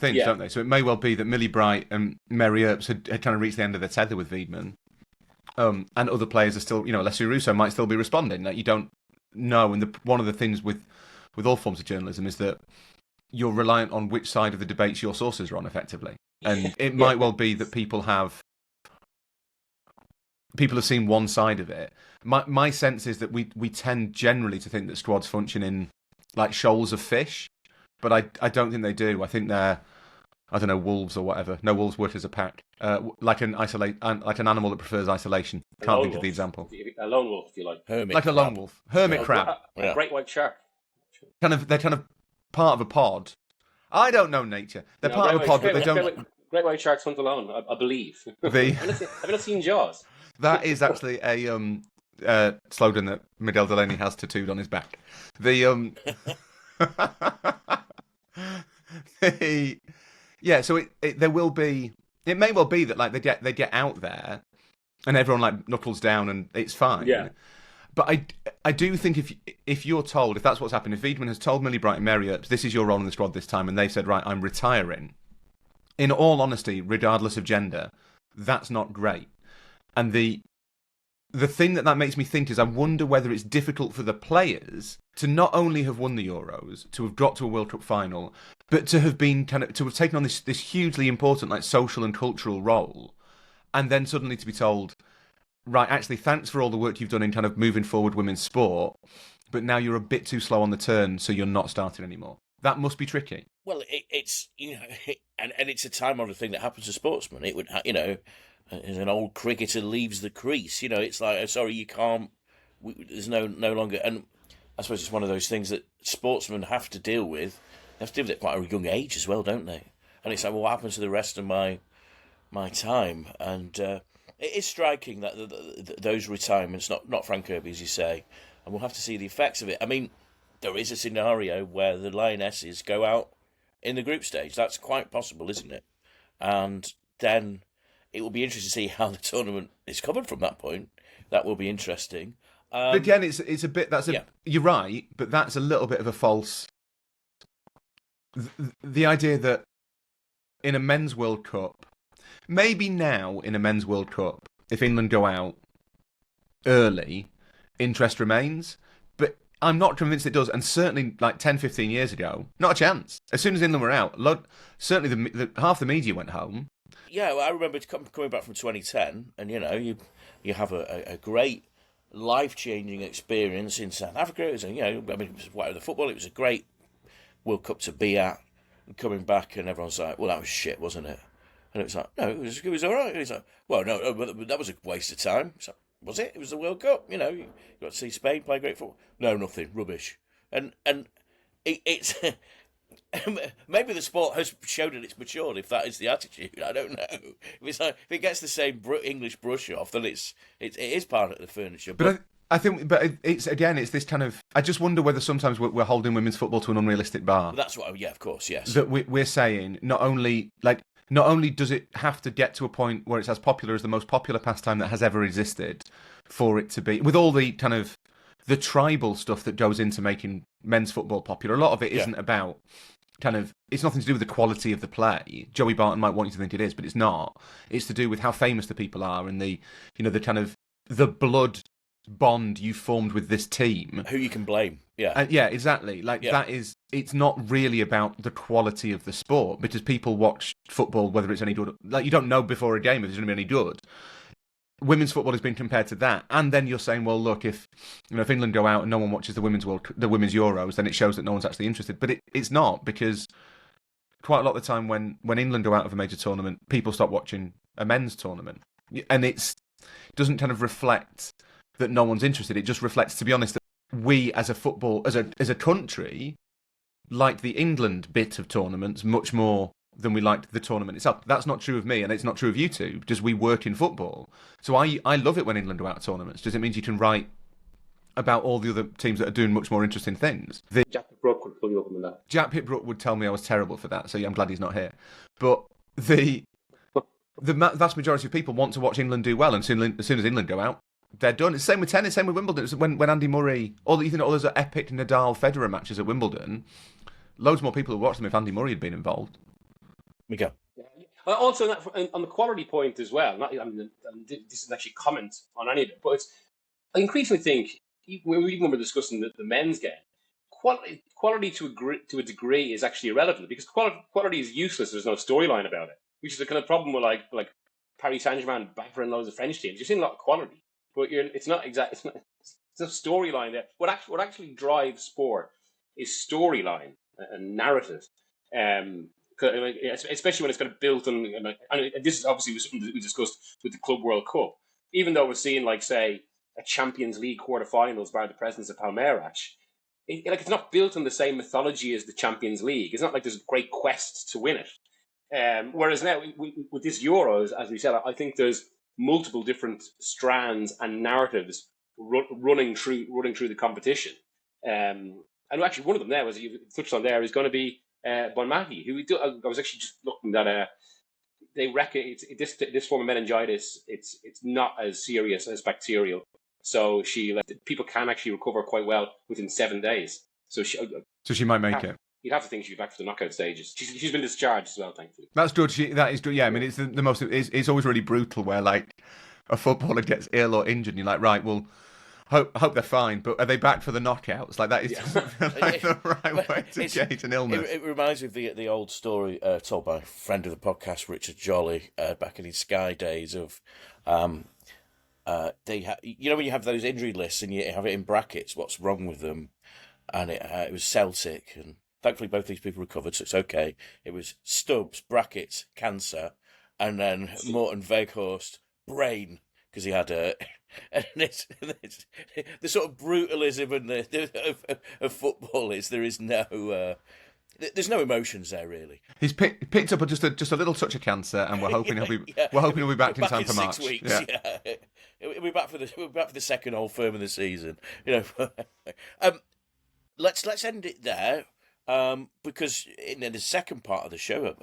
things, don't they? So it may well be that Millie Bright and Mary Earps had kind of reached the end of their tether with Wiegman, and other players are still, Leslie Russo might still be responding. That you don't know. And one of the things with all forms of journalism is that you're reliant on which side of the debates your sources are on, effectively. And it might well be that people have seen one side of it. My sense is that we tend generally to think that squads function in like shoals of fish, but I don't think they do. I think they're, I don't know, wolves or whatever. No, wolves work as a pack. Like an animal that prefers isolation. Can't think of the example. A lone wolf, if you like. Like a lone wolf. Hermit crab. A great white shark. They're kind of part of a pod. I don't know nature. They're part of a pod, but they don't. Great white sharks hunt alone, I believe. Have you not seen Jaws? That is actually a slogan that Miguel Delaney has tattooed on his back. So there will be. It may well be that like they get out there, and everyone like knuckles down, and it's fine. Yeah. But I do think if you're told, if that's what's happened, if Wiegman has told Millie Bright and Mary Earps, this is your role in the squad this time, and they've said, right, I'm retiring, in all honesty, regardless of gender, that's not great. And the thing that makes me think is I wonder whether it's difficult for the players to not only have won the Euros, to have got to a World Cup final, but to have been to have taken on this hugely important like social and cultural role, and then suddenly to be told, right, actually, thanks for all the work you've done in kind of moving forward women's sport, but now you're a bit too slow on the turn, so you're not starting anymore. That must be tricky. Well, it's and it's a time-honoured thing that happens to sportsmen. It would, as an old cricketer leaves the crease, it's like, sorry, you can't. There's no longer, and I suppose it's one of those things that sportsmen have to deal with. They have to deal with it at quite a young age as well, don't they? And it's like, well, what happens to the rest of my time? And it is striking that those retirements, not Frank Kirby, as you say, and we'll have to see the effects of it. I mean, there is a scenario where the Lionesses go out in the group stage. That's quite possible, isn't it? And then it will be interesting to see how the tournament is covered from that point. That will be interesting. But again, it's a bit. You're right, but that's a little bit of a false. The idea that in a men's World Cup, maybe now in a men's World Cup, if England go out early, interest remains. But I'm not convinced it does. And certainly, like 10, 15 years ago, not a chance. As soon as England were out, certainly half the media went home. Yeah, well, I remember coming back from 2010, and you have a great life-changing experience in South Africa. It was, it was whatever the football. It was a great World Cup to be at. And coming back, and everyone's like, "Well, that was shit, wasn't it?" And it was like, "No, it was all right." It's like, "Well, no, but that was a waste of time." It's like, was it? It was the World Cup. You got to see Spain play great football. No, nothing, rubbish. And it's. Maybe the sport has shown that it's matured. If that is the attitude, I don't know. If it gets the same English brush off, then it is part of the furniture. But it's this kind of. I just wonder whether sometimes we're holding women's football to an unrealistic bar. That's what. Yeah, of course, yes. That we're saying not only does it have to get to a point where it's as popular as the most popular pastime that has ever existed, for it to be with all the kind of the tribal stuff that goes into making men's football popular. A lot of it isn't about it's nothing to do with the quality of the play. Joey Barton might want you to think it is, but it's not. It's to do with how famous the people are and the kind of the blood bond you formed with this team. Who you can blame. Yeah. Yeah, exactly. It's not really about the quality of the sport, because people watch football whether it's any good. Like, you don't know before a game if it's going to be any good. Women's football has been compared to that, and then you're saying, well, look, if England go out and no one watches the women's Euros, then it shows that no one's actually interested. But it's not, because quite a lot of the time when England go out of a major tournament, people stop watching a men's tournament, and it doesn't kind of reflect that no one's interested. It just reflects, to be honest, that we as a country like the England bit of tournaments much more than we liked the tournament itself. That's not true of me, and it's not true of you two, because we work in football. So I love it when England go out of tournaments, because it means you can write about all the other teams that are doing much more interesting things. Jack Pitt-Brooke would pull you up on that. Jack Pitt-Brooke would tell me I was terrible for that, so yeah, I'm glad he's not here. But the vast majority of people want to watch England do well, and as soon as England go out, they're done. It's the same with tennis, same with Wimbledon. It's when Andy Murray, all those are epic Nadal-Federer matches at Wimbledon, loads more people would watch them if Andy Murray had been involved. Miguel. Also, on the quality point as well, this isn't actually a comment on any of it, but I increasingly think, even when we're discussing the men's game, quality to a degree is actually irrelevant, because quality is useless. There's no storyline about it, which is the kind of problem with like Paris Saint-Germain battering loads of French teams. You're seeing a lot of quality, but it's not exactly. It's a storyline there. What actually drives sport is storyline and narrative. Especially when it's kind of built on, and this is obviously something that we discussed with the Club World Cup. Even though we're seeing, like, say, a Champions League quarterfinals by the presence of Palmeiras, it's not built on the same mythology as the Champions League. It's not like there's a great quest to win it. Whereas now with this Euros, as we said, I think there's multiple different strands and narratives running through the competition. And actually, one of them there, as you touched on there, is going to be Bonmati, who I was actually just looking at. They reckon this form of meningitis. It's not as serious as bacterial, so people can actually recover quite well within 7 days. So she might make it. You'd have to think she'd be back for the knockout stages. She's been discharged as well, thankfully. That's good. That is good. Yeah, I mean, it's the most. It's always really brutal where, like, a footballer gets ill or injured, and you're like, right, well, hope they're fine, but are they back for the knockouts? Like, that is just like the right way to gauge an illness. It reminds me of the old story told by a friend of the podcast, Richard Jolly, back in his Sky days of, when you have those injury lists and you have it in brackets, what's wrong with them, and it was Celtic, and thankfully both these people recovered, so it's okay. It was Stubbs, brackets, cancer, and then Morton Weghorst, brain, because he had a. And it's the sort of brutalism and of football is there is no there's no emotions there really. He's picked up just a little touch of cancer, and we're hoping he'll be back in time for March. 6 weeks. Yeah. We'll be back for the second whole firm of the season. Let's end it there, because in the second part of the show,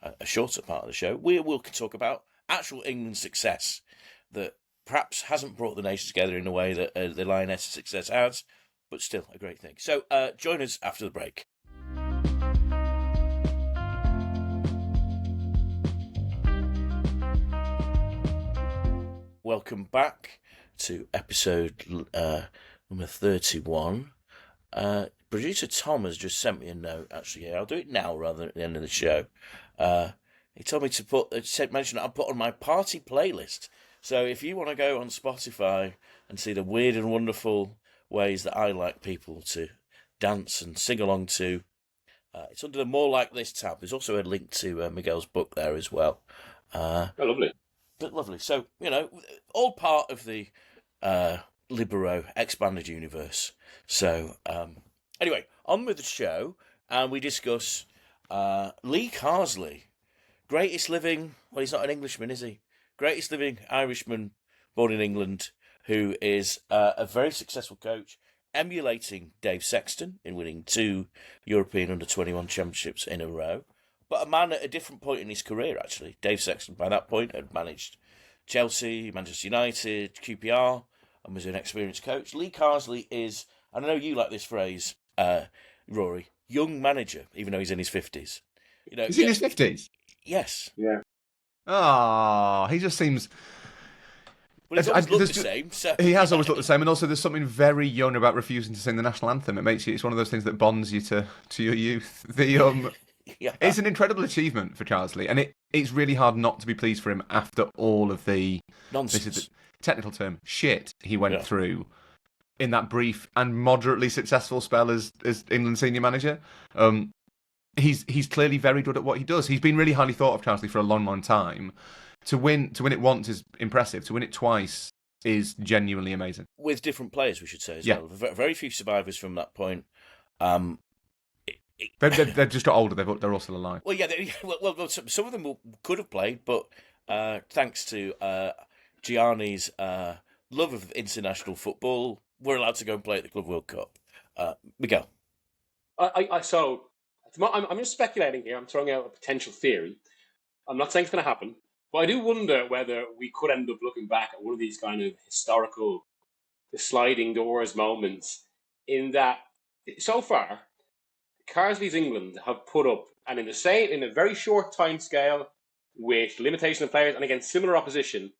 a shorter part of the show, we'll talk about actual England success that perhaps hasn't brought the nation together in a way that the Lionesses success has, but still a great thing. So join us after the break. Welcome back to episode number 31. Producer Tom has just sent me a note. Actually, I'll do it now rather than at the end of the show. He told me to mention that I'll put on my party playlist. So if you want to go on Spotify and see the weird and wonderful ways that I like people to dance and sing along to, it's under the More Like This tab. There's also a link to Miguel's book there as well. Oh, lovely. But lovely. So, all part of the Libero expanded universe. So, anyway, on with the show, and we discuss Lee Carsley, greatest living, well, he's not an Englishman, is he? Greatest living Irishman born in England, who is a very successful coach, emulating Dave Sexton in winning 2 European under-21 championships in a row. But a man at a different point in his career, actually. Dave Sexton, by that point, had managed Chelsea, Manchester United, QPR, and was an experienced coach. Lee Carsley is, and I know you like this phrase, Rory, young manager, even though he's in his 50s. Is he in his 50s? Yes. Yeah. Oh, he just seems... Well, he's always looked the same. So. He has always looked the same, and also there's something very young about refusing to sing the national anthem. It's one of those things that bonds you to your youth. Yeah. It's an incredible achievement for Carsley, and it's really hard not to be pleased for him after all of the nonsense. This is the technical term, shit he went through in that brief and moderately successful spell as England senior manager. He's clearly very good at what he does. He's been really highly thought of, Carsley, for a long, long time. To win it once is impressive. To win it twice is genuinely amazing. With different players, we should say as well. Very few survivors from that point. They've just got older. They're all still alive. Well, yeah. Well, some of them could have played, but thanks to Gianni's love of international football, we're allowed to go and play at the Club World Cup. Miguel. I'm just speculating here. I'm throwing out a potential theory. I'm not saying it's going to happen, but I do wonder whether we could end up looking back at one of these kind of historical, sliding doors moments. In that, so far, Carsley's England have put up, and in a very short time scale, with limitation of players and against similar opposition,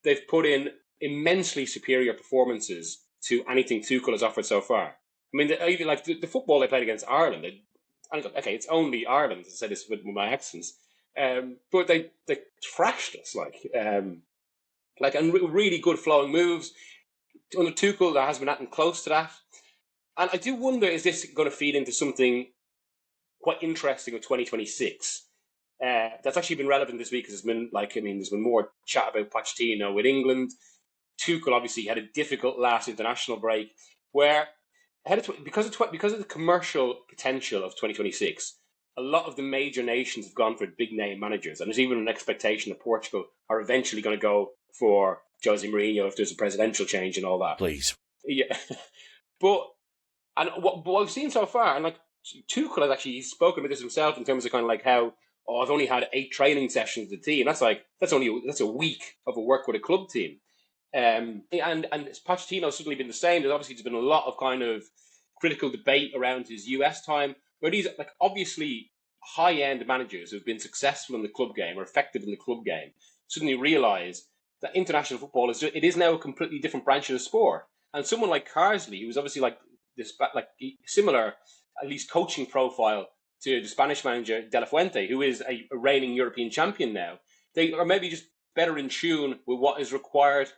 they've put in immensely superior performances to anything Tuchel has offered so far. I mean, even like the football they played against Ireland. Okay, it's only Ireland. I say this with my accents, but they thrashed us and really good flowing moves. Under Tuchel, there hasn't been nothing close to that. And I do wonder, is this going to feed into something quite interesting of 2026? That's actually been relevant this week because there's been more chat about Pochettino with England. Tuchel obviously had a difficult last international break, where because of the commercial potential of 2026, a lot of the major nations have gone for big name managers, and there's even an expectation that Portugal are eventually going to go for Jose Mourinho if there's a presidential change and all that. Please, yeah, but what we've seen so far, and like Tuchel has actually spoken about this himself in terms of kind of like how I've only had 8 training sessions with the team. That's a week of a work with a club team. And Pochettino's certainly been the same. There's been a lot of kind of critical debate around his US time, where these obviously high-end managers who've been successful in the club game or effective in the club game suddenly realise that international football is now a completely different branch of the sport. And someone like Carsley, who's obviously similar, at least coaching profile to the Spanish manager De La Fuente, who is a reigning European champion now, they are maybe just better in tune with what is required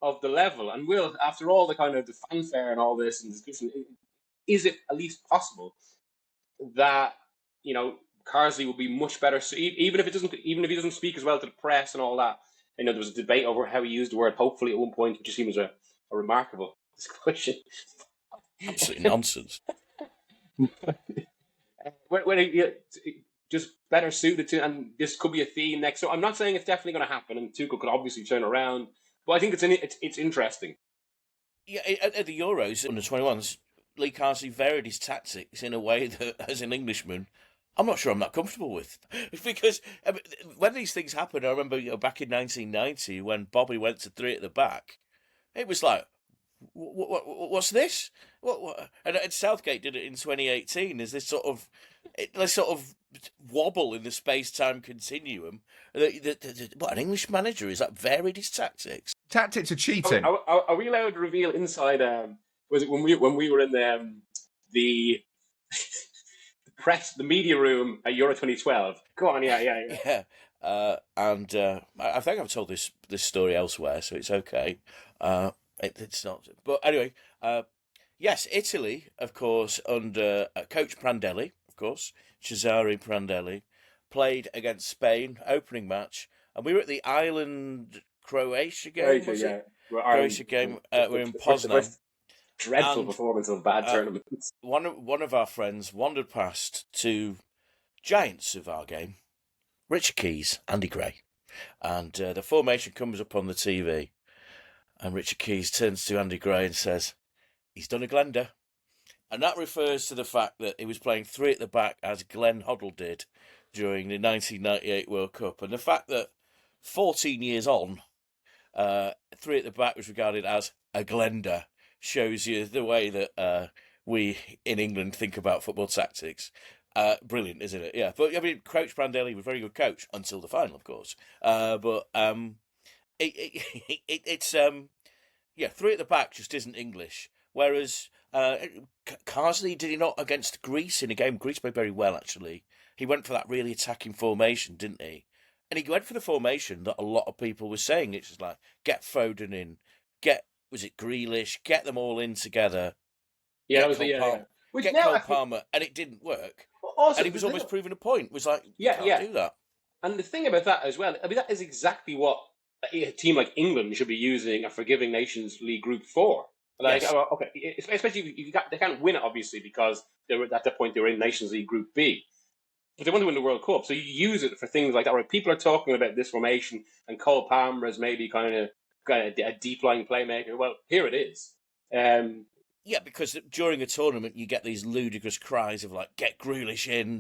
of the level. And after all the kind of the fanfare and all this and discussion, is it at least possible that Carsley will be much better? So even if he doesn't speak as well to the press and all that, there was a debate over how he used the word hopefully at one point, which just seems a remarkable discussion. Absolutely nonsense. just better suited to, and this could be a theme next. So I'm not saying it's definitely going to happen, and Tuchel could obviously turn around, but I think it's interesting. Yeah, at the Euros under 21s, Lee Carsley varied his tactics in a way that, as an Englishman, I'm not sure I'm that comfortable with. Because when these things happen, I remember back in 1990 when Bobby went to three at the back, it was like, what's this? What? And Southgate did it in 2018. There's this sort of wobble in the space-time continuum. What, an English manager is that varied his tactics? Tactics are cheating. Are we allowed to reveal inside? Was it when we were in the the media room at Euro 2012? Go on, yeah. And I think I've told this story elsewhere, so it's okay. It's not, but anyway. Yes, Italy, of course, under Coach Prandelli, of course, Cesare Prandelli, played against Spain, opening match, and we were at the Ireland-Croatia game, was it? Croatia game, we're in Poznan. Dreadful performance of bad tournaments. One of our friends wandered past two giants of our game, Richard Keys, Andy Gray, and the formation comes up on the TV, and Richard Keys turns to Andy Gray and says, "He's done a Glender." And that refers to the fact that he was playing three at the back as Glenn Hoddle did during the 1998 World Cup. And the fact that 14 years on, three at the back was regarded as a Glender shows you the way that we in England think about football tactics. Brilliant, isn't it? Yeah. But I mean, Coach Prandelli was a very good coach until the final, of course. It's three at the back just isn't English. Whereas Carsley, did he not against Greece in a game? Greece played very well, actually. He went for that really attacking formation, didn't he? And he went for the formation that a lot of people were saying. It's just like, get Foden in, was it Grealish, get them all in together. Yeah, Cole Palmer, and it didn't work. Also, and he was almost proving a point. It was like, you can't do that. And the thing about that as well, I mean, that is exactly what a team like England should be using a Forgiving Nations League group for. Like, yes. Okay, especially if they can't win it, obviously, because at that point they were in Nations League Group B. But they want to win the World Cup, so you use it for things like that. Where people are talking about this formation and Cole Palmer as maybe kind of a deep lying playmaker. Well, here it is. Yeah, because during a tournament you get these ludicrous cries of like, "Get Grealish in,"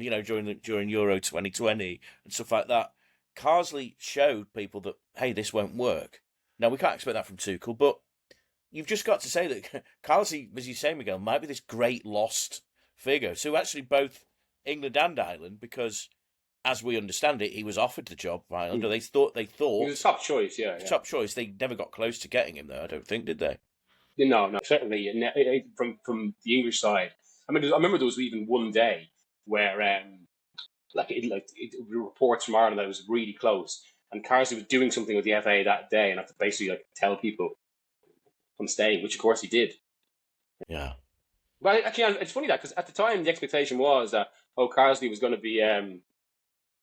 during Euro 2020 and stuff like that. Carsley showed people that, hey, this won't work. Now we can't expect that from Tuchel, but you've just got to say that Carsley, as you say, Miguel, might be this great lost figure. So actually both England and Ireland, because as we understand it, he was offered the job by Ireland. They thought he was a top choice. Yeah, top choice. They never got close to getting him, though. I don't think, did they? No, certainly from the English side. I mean, I remember there was even one day where reports from Ireland that it was really close, and Carsley was doing something with the FA that day, and had to basically tell people I'm staying, which of course he did. Yeah. Well, actually, it's funny that because at the time the expectation was that Carsley was going to be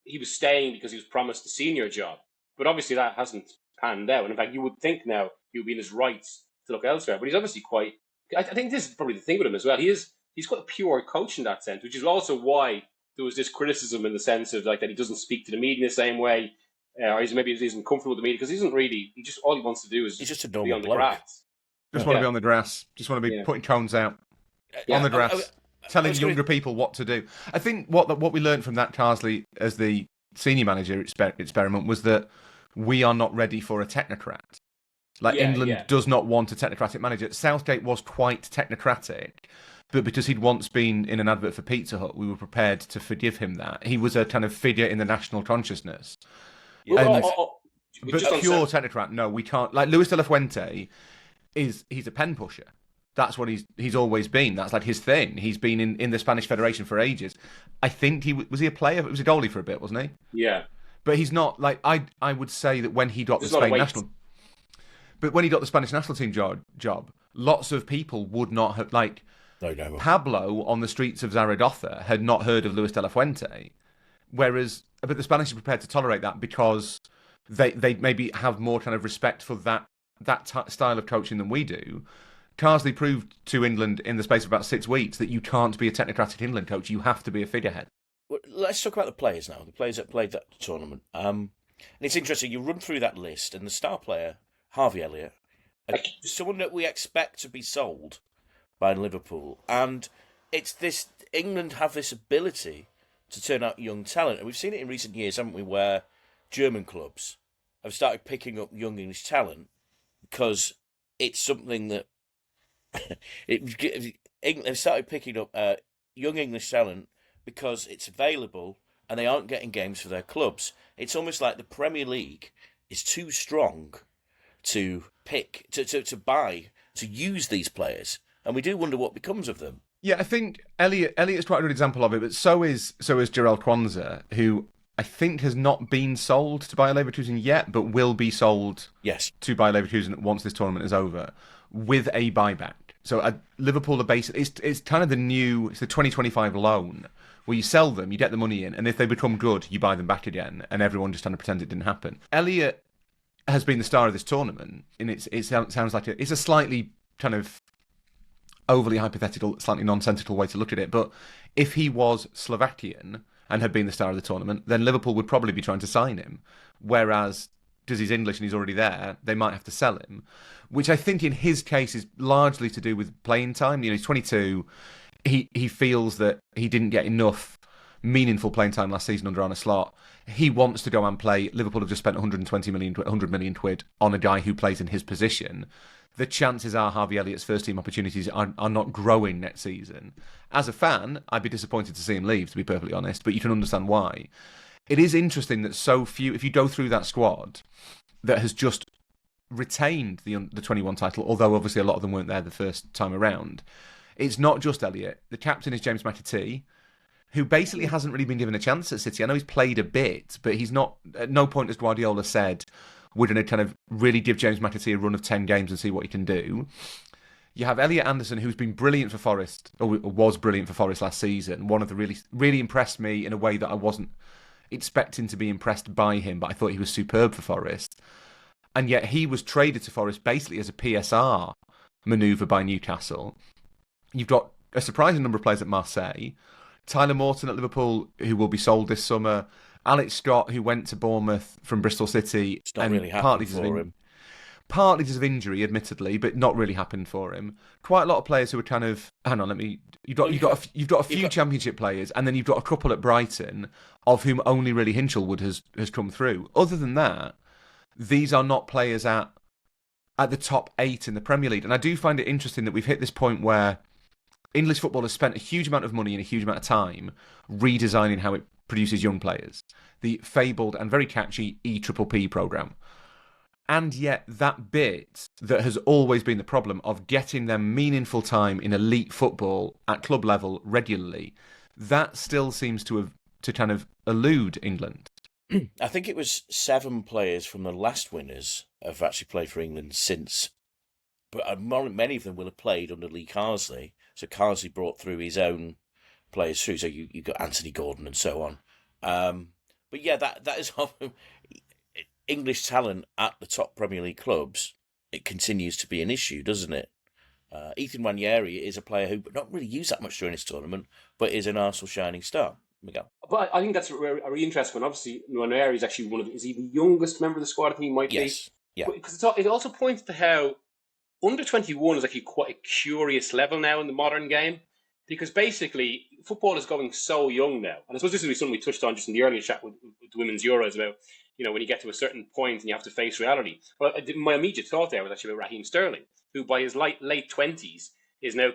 he was staying because he was promised the senior job, but obviously that hasn't panned out. And in fact, you would think now he would be in his rights to look elsewhere. But he's obviously quite. I think this is probably the thing with him as well. He's quite a pure coach in that sense, which is also why there was this criticism in the sense of like that he doesn't speak to the media in the same way, or maybe he isn't comfortable with the media because he isn't really. He just all he wants to do is he's just a be normal on the bloke. grass. Just want to be on the grass. Just want to be putting cones out on the grass, telling younger people what to do. I think what we learned from that Carsley as the senior manager experiment was that we are not ready for a technocrat. England does not want a technocratic manager. Southgate was quite technocratic, but because he'd once been in an advert for Pizza Hut, we were prepared to forgive him that. He was a kind of figure in the national consciousness. But pure technocrat, no, we can't. Like Luis de la Fuente, he's a pen pusher. That's what he's always been. That's like his thing. He's been in the Spanish Federation for ages. I think was he a player? He was a goalie for a bit, wasn't he? Yeah. But he's not like I would say that when he got the Spain national. But when he got the Spanish national team job, lots of people would not have Pablo on the streets of Zaragoza had not heard of Luis de la Fuente, but the Spanish are prepared to tolerate that because they maybe have more kind of respect for that style of coaching than we do. Carsley proved to England in the space of about 6 weeks that you can't be a technocratic England coach. You have to be a figurehead. let's talk about the players now. The players that played that tournament. And it's interesting. You run through that list, and the star player, Harvey Elliott, someone that we expect to be sold by Liverpool, and it's this. England have this ability to turn out young talent, and we've seen it in recent years, haven't we? Where German clubs have started picking up young English talent because it's something that they've started picking up young English talent because it's available and they aren't getting games for their clubs. It's almost like the Premier League is too strong to pick, to buy, to use these players, and we do wonder what becomes of them. Yeah, I think Elliott's quite a good example of it, but so is Jarell Kwanzaa, who I think has not been sold to Bayer Leverkusen yet, but will be sold to Bayer Leverkusen once this tournament is over, with a buyback. So Liverpool are basically, it's kind of the 2025 loan, where you sell them, you get the money in, and if they become good, you buy them back again, and everyone just kind of pretends it didn't happen. Elliott has been the star of this tournament, and it sounds like it's a slightly kind of overly hypothetical, slightly nonsensical way to look at it, but if he was Slovakian and had been the star of the tournament, then Liverpool would probably be trying to sign him. Whereas, because he's English and he's already there, they might have to sell him, which I think in his case is largely to do with playing time. You know, he's 22. He feels that he didn't get enough meaningful playing time last season under Arne Slot. He wants to go and play. Liverpool have just spent 100 million quid on a guy who plays in his position. The chances are Harvey Elliott's first-team opportunities are not growing next season. As a fan, I'd be disappointed to see him leave, to be perfectly honest, but you can understand why. It is interesting that so few, if you go through that squad that has just retained the 21 title, although obviously a lot of them weren't there the first time around, it's not just Elliott. The captain is James McAtee, who basically hasn't really been given a chance at City. I know he's played a bit, but he's not, at no point has Guardiola said, we're going to kind of really give James McAtee a run of 10 games and see what he can do. You have Elliot Anderson, who's been brilliant for Forest, or was brilliant for Forest last season. One of the really impressed me in a way that I wasn't expecting to be impressed by him, but I thought he was superb for Forest. And yet he was traded to Forest basically as a PSR manoeuvre by Newcastle. You've got a surprising number of players at Marseille. Tyler Morton at Liverpool, who will be sold this summer. Alex Scott, who went to Bournemouth from Bristol City. It's not really happened for him. Partly because of injury, admittedly, but not really happened for him. Quite a lot of players who are kind of, hang on, you've got a few Championship players, and then you've got a couple at Brighton, of whom only really Hinchelwood has come through. Other than that, these are not players at the top 8 in the Premier League. And I do find it interesting that we've hit this point where English football has spent a huge amount of money and a huge amount of time redesigning how it produces young players. The fabled and very catchy EPPP programme. And yet that bit that has always been the problem of getting them meaningful time in elite football at club level regularly, that still seems to kind of elude England. I think it was 7 players from the last winners have actually played for England since, but many of them will have played under Lee Carsley. So Carsley brought through his own players through. So you got Anthony Gordon and so on. But yeah, that is English talent at the top Premier League clubs. It continues to be an issue, doesn't it? Ethan Nwaneri is a player who not really used that much during this tournament, but is an Arsenal shining star. Miguel. But I think that's a really interesting one. Obviously, Nwaneri is actually is he the youngest member of the squad? I think he might be. Yeah. Because it also points to how under 21 is actually quite a curious level now in the modern game. Because basically, football is going so young now. And I suppose this is something we touched on just in the earlier chat with the Women's Euros about, when you get to a certain point and you have to face reality. Well, my immediate thought there was actually about Raheem Sterling, who by his late 20s is now,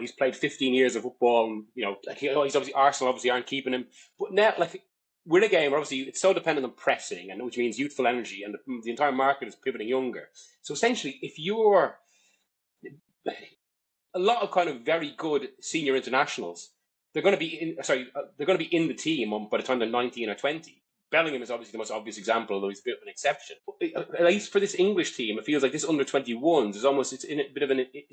he's played 15 years of football. And, he's obviously, Arsenal obviously aren't keeping him. But now, we're in a game where obviously it's so dependent on pressing, and which means youthful energy, and the entire market is pivoting younger. So essentially, if you're a lot of kind of very good senior internationals, they're going to be in the team by the time they're 19 or 20. Bellingham is obviously the most obvious example, although he's a bit of an exception. But at least for this English team, it feels like this under 21s is almost it's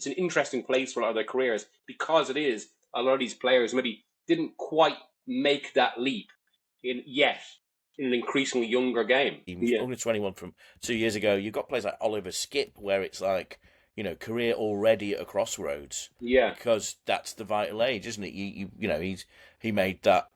an interesting place for a lot of their careers, because it is a lot of these players maybe didn't quite make that leap in an increasingly younger game. Under 21 from 2 years ago, you've got players like Oliver Skipp, where it's like, career already at a crossroads. Yeah, because that's the vital age, isn't it? He made that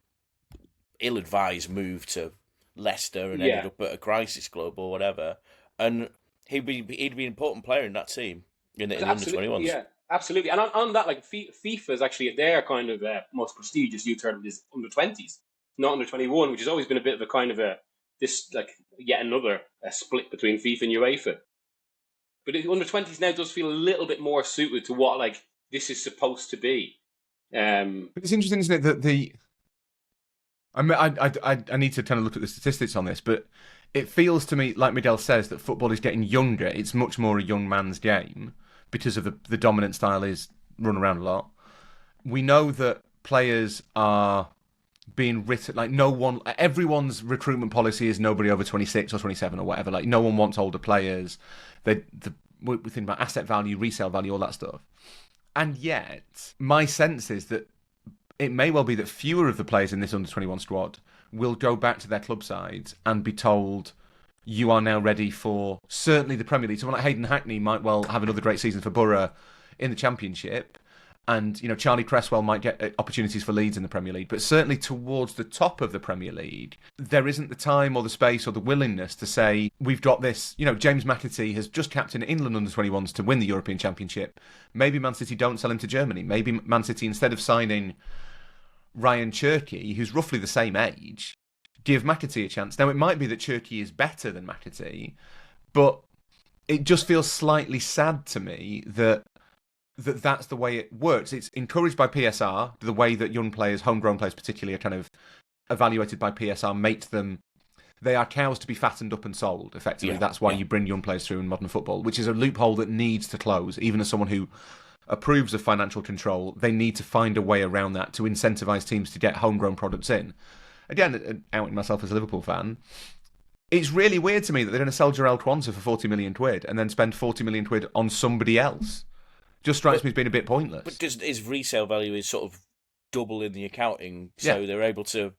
ill-advised move to Leicester and Yeah. ended up at a crisis club or whatever. And he'd be an important player in that team in the under-21s. Yeah, absolutely. And on that, like FIFA is actually their kind of most prestigious youth tournament is under-20s, not under-21, which has always been a bit of a kind of yet another split between FIFA and UEFA. But the under-20s now does feel a little bit more suited to what like this is supposed to be. But it's interesting, isn't it, that I need to kind of look at the statistics on this, but it feels to me, like Miguel says, that football is getting younger. It's much more a young man's game because of the dominant style is run around a lot. We know that players are being written, like everyone's recruitment policy is nobody over 26 or 27 or whatever. Like no one wants older players. We think about asset value, resale value, all that stuff. And yet, my sense is that it may well be that fewer of the players in this under-21 squad will go back to their club sides and be told, you are now ready for certainly the Premier League. Someone like Hayden Hackney might well have another great season for Borough in the Championship. And, Charlie Cresswell might get opportunities for Leeds in the Premier League. But certainly towards the top of the Premier League, there isn't the time or the space or the willingness to say, we've got this. James McAtee has just captained England under-21s to win the European Championship. Maybe Man City don't sell him to Germany. Maybe Man City, instead of signing Ryan Cherky, who's roughly the same age, give McAtee a chance. Now, it might be that Cherky is better than McAtee, but it just feels slightly sad to me that that's the way it works. It's encouraged by PSR, the way that young players, homegrown players particularly, are kind of evaluated by PSR, they are cows to be fattened up and sold, effectively. Yeah, that's why you bring young players through in modern football, which is a loophole that needs to close. Even as someone who approves of financial control, they need to find a way around that to incentivise teams to get homegrown products in. Again, outing myself as a Liverpool fan, it's really weird to me that they're going to sell Jarell Quansah for 40 million quid and then spend 40 million quid on somebody else. Just strikes me as being a bit pointless. But because his resale value is sort of double in the accounting, so they're able to...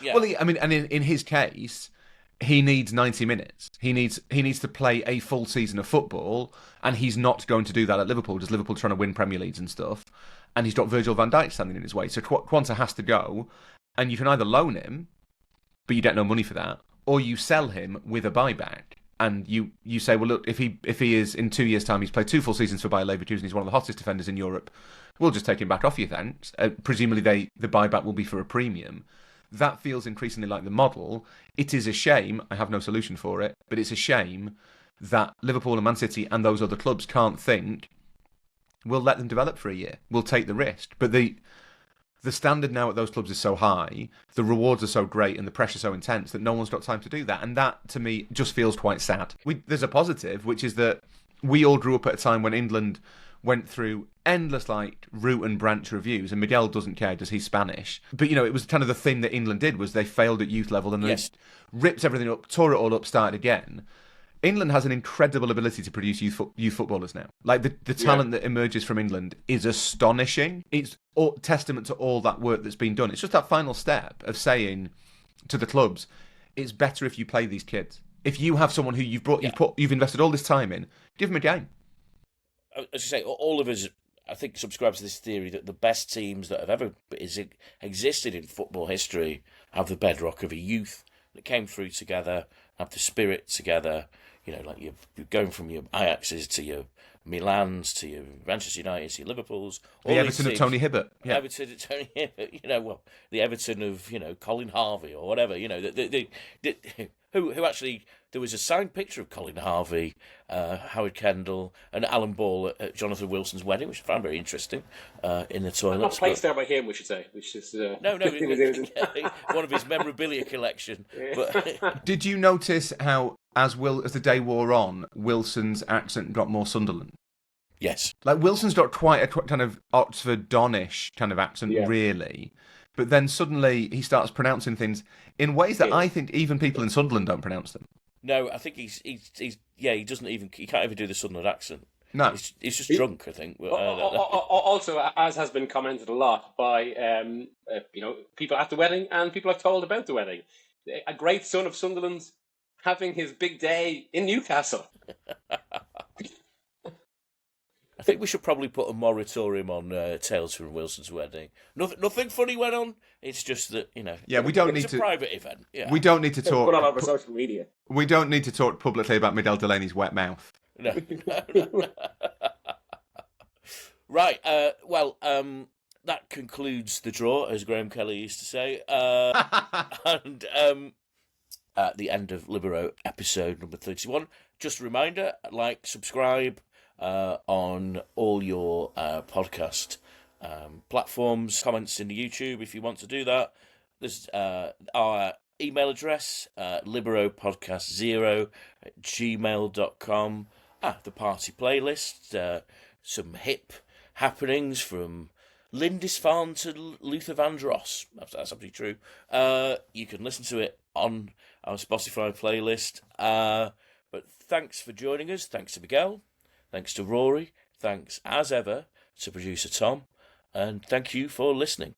Yeah. Well, and in his case, he needs 90 minutes. He needs to play a full season of football, and he's not going to do that at Liverpool, because Liverpool trying to win Premier Leagues and stuff, and he's got Virgil van Dijk standing in his way. So Quansah has to go, and you can either loan him, but you get no money for that, or you sell him with a buyback. And you say, well, look, if he is in 2 years' time, he's played 2 full seasons for Bayer Leverkusen, he's one of the hottest defenders in Europe, we'll just take him back off you, thanks. Presumably the buyback will be for a premium. That feels increasingly like the model. It is a shame, I have no solution for it, but it's a shame that Liverpool and Man City and those other clubs can't think, we'll let them develop for a year, we'll take the risk. But the standard now at those clubs is so high, the rewards are so great and the pressure so intense that no one's got time to do that. And that, to me, just feels quite sad. There's a positive, which is that we all grew up at a time when England went through endless, root and branch reviews, and Miguel doesn't care because he's Spanish. But, it was kind of the thing that England did, was they failed at youth level and they ripped everything up, tore it all up, started again. England has an incredible ability to produce youth footballers now. The talent that emerges from England is astonishing. It's testament to all that work that's been done. It's just that final step of saying to the clubs, it's better if you play these kids. If you have someone who you've invested all this time in, give them a game. As you say, all of us, I think, subscribe to this theory that the best teams that have ever existed in football history have the bedrock of a youth that came through together, have the spirit together. You're going from your Ajaxes to your Milans to your Manchester United to your Liverpools. The Everton of Tony Hibbert. Yeah. Everton of Tony Hibbert. The Everton of, Colin Harvey or whatever. Who actually, there was a signed picture of Colin Harvey, Howard Kendall, and Alan Ball at Jonathan Wilson's wedding, which I found very interesting, in the toilets. Not placed there by him, we should say. Which is no, one of his memorabilia collection. But did you notice how, as the day wore on, Wilson's accent got more Sunderland? Yes. Wilson's got quite a kind of Oxford Donish kind of accent, really. But then suddenly he starts pronouncing things in ways that I think even people in Sunderland don't pronounce them. No, I think he can't even do the Sunderland accent. No. He's just drunk, I think. Also, as has been commented a lot by people at the wedding and people I've told about the wedding, a great son of Sunderland's having his big day in Newcastle. think we should probably put a moratorium on Tales from Wilson's wedding. Nothing funny went on. It's just that, Yeah, we don't need it's to. a private event. Yeah. We don't need to talk. Put on over social media. We don't need to talk publicly about Midel Delaney's wet mouth. No. Right. That concludes the draw, as Graham Kelly used to say. And at the end of Libero episode number 31. Just a reminder, subscribe on all your podcast platforms, comments in the YouTube if you want to do that. There's our email address, liberopodcast0@gmail.com. The party playlist, some hip happenings from Lindisfarne to Luther Vandross. That's absolutely true. You can listen to it on our Spotify playlist. But thanks for joining us. Thanks to Miguel. Thanks to Rory. Thanks, as ever, to producer Tom. And thank you for listening.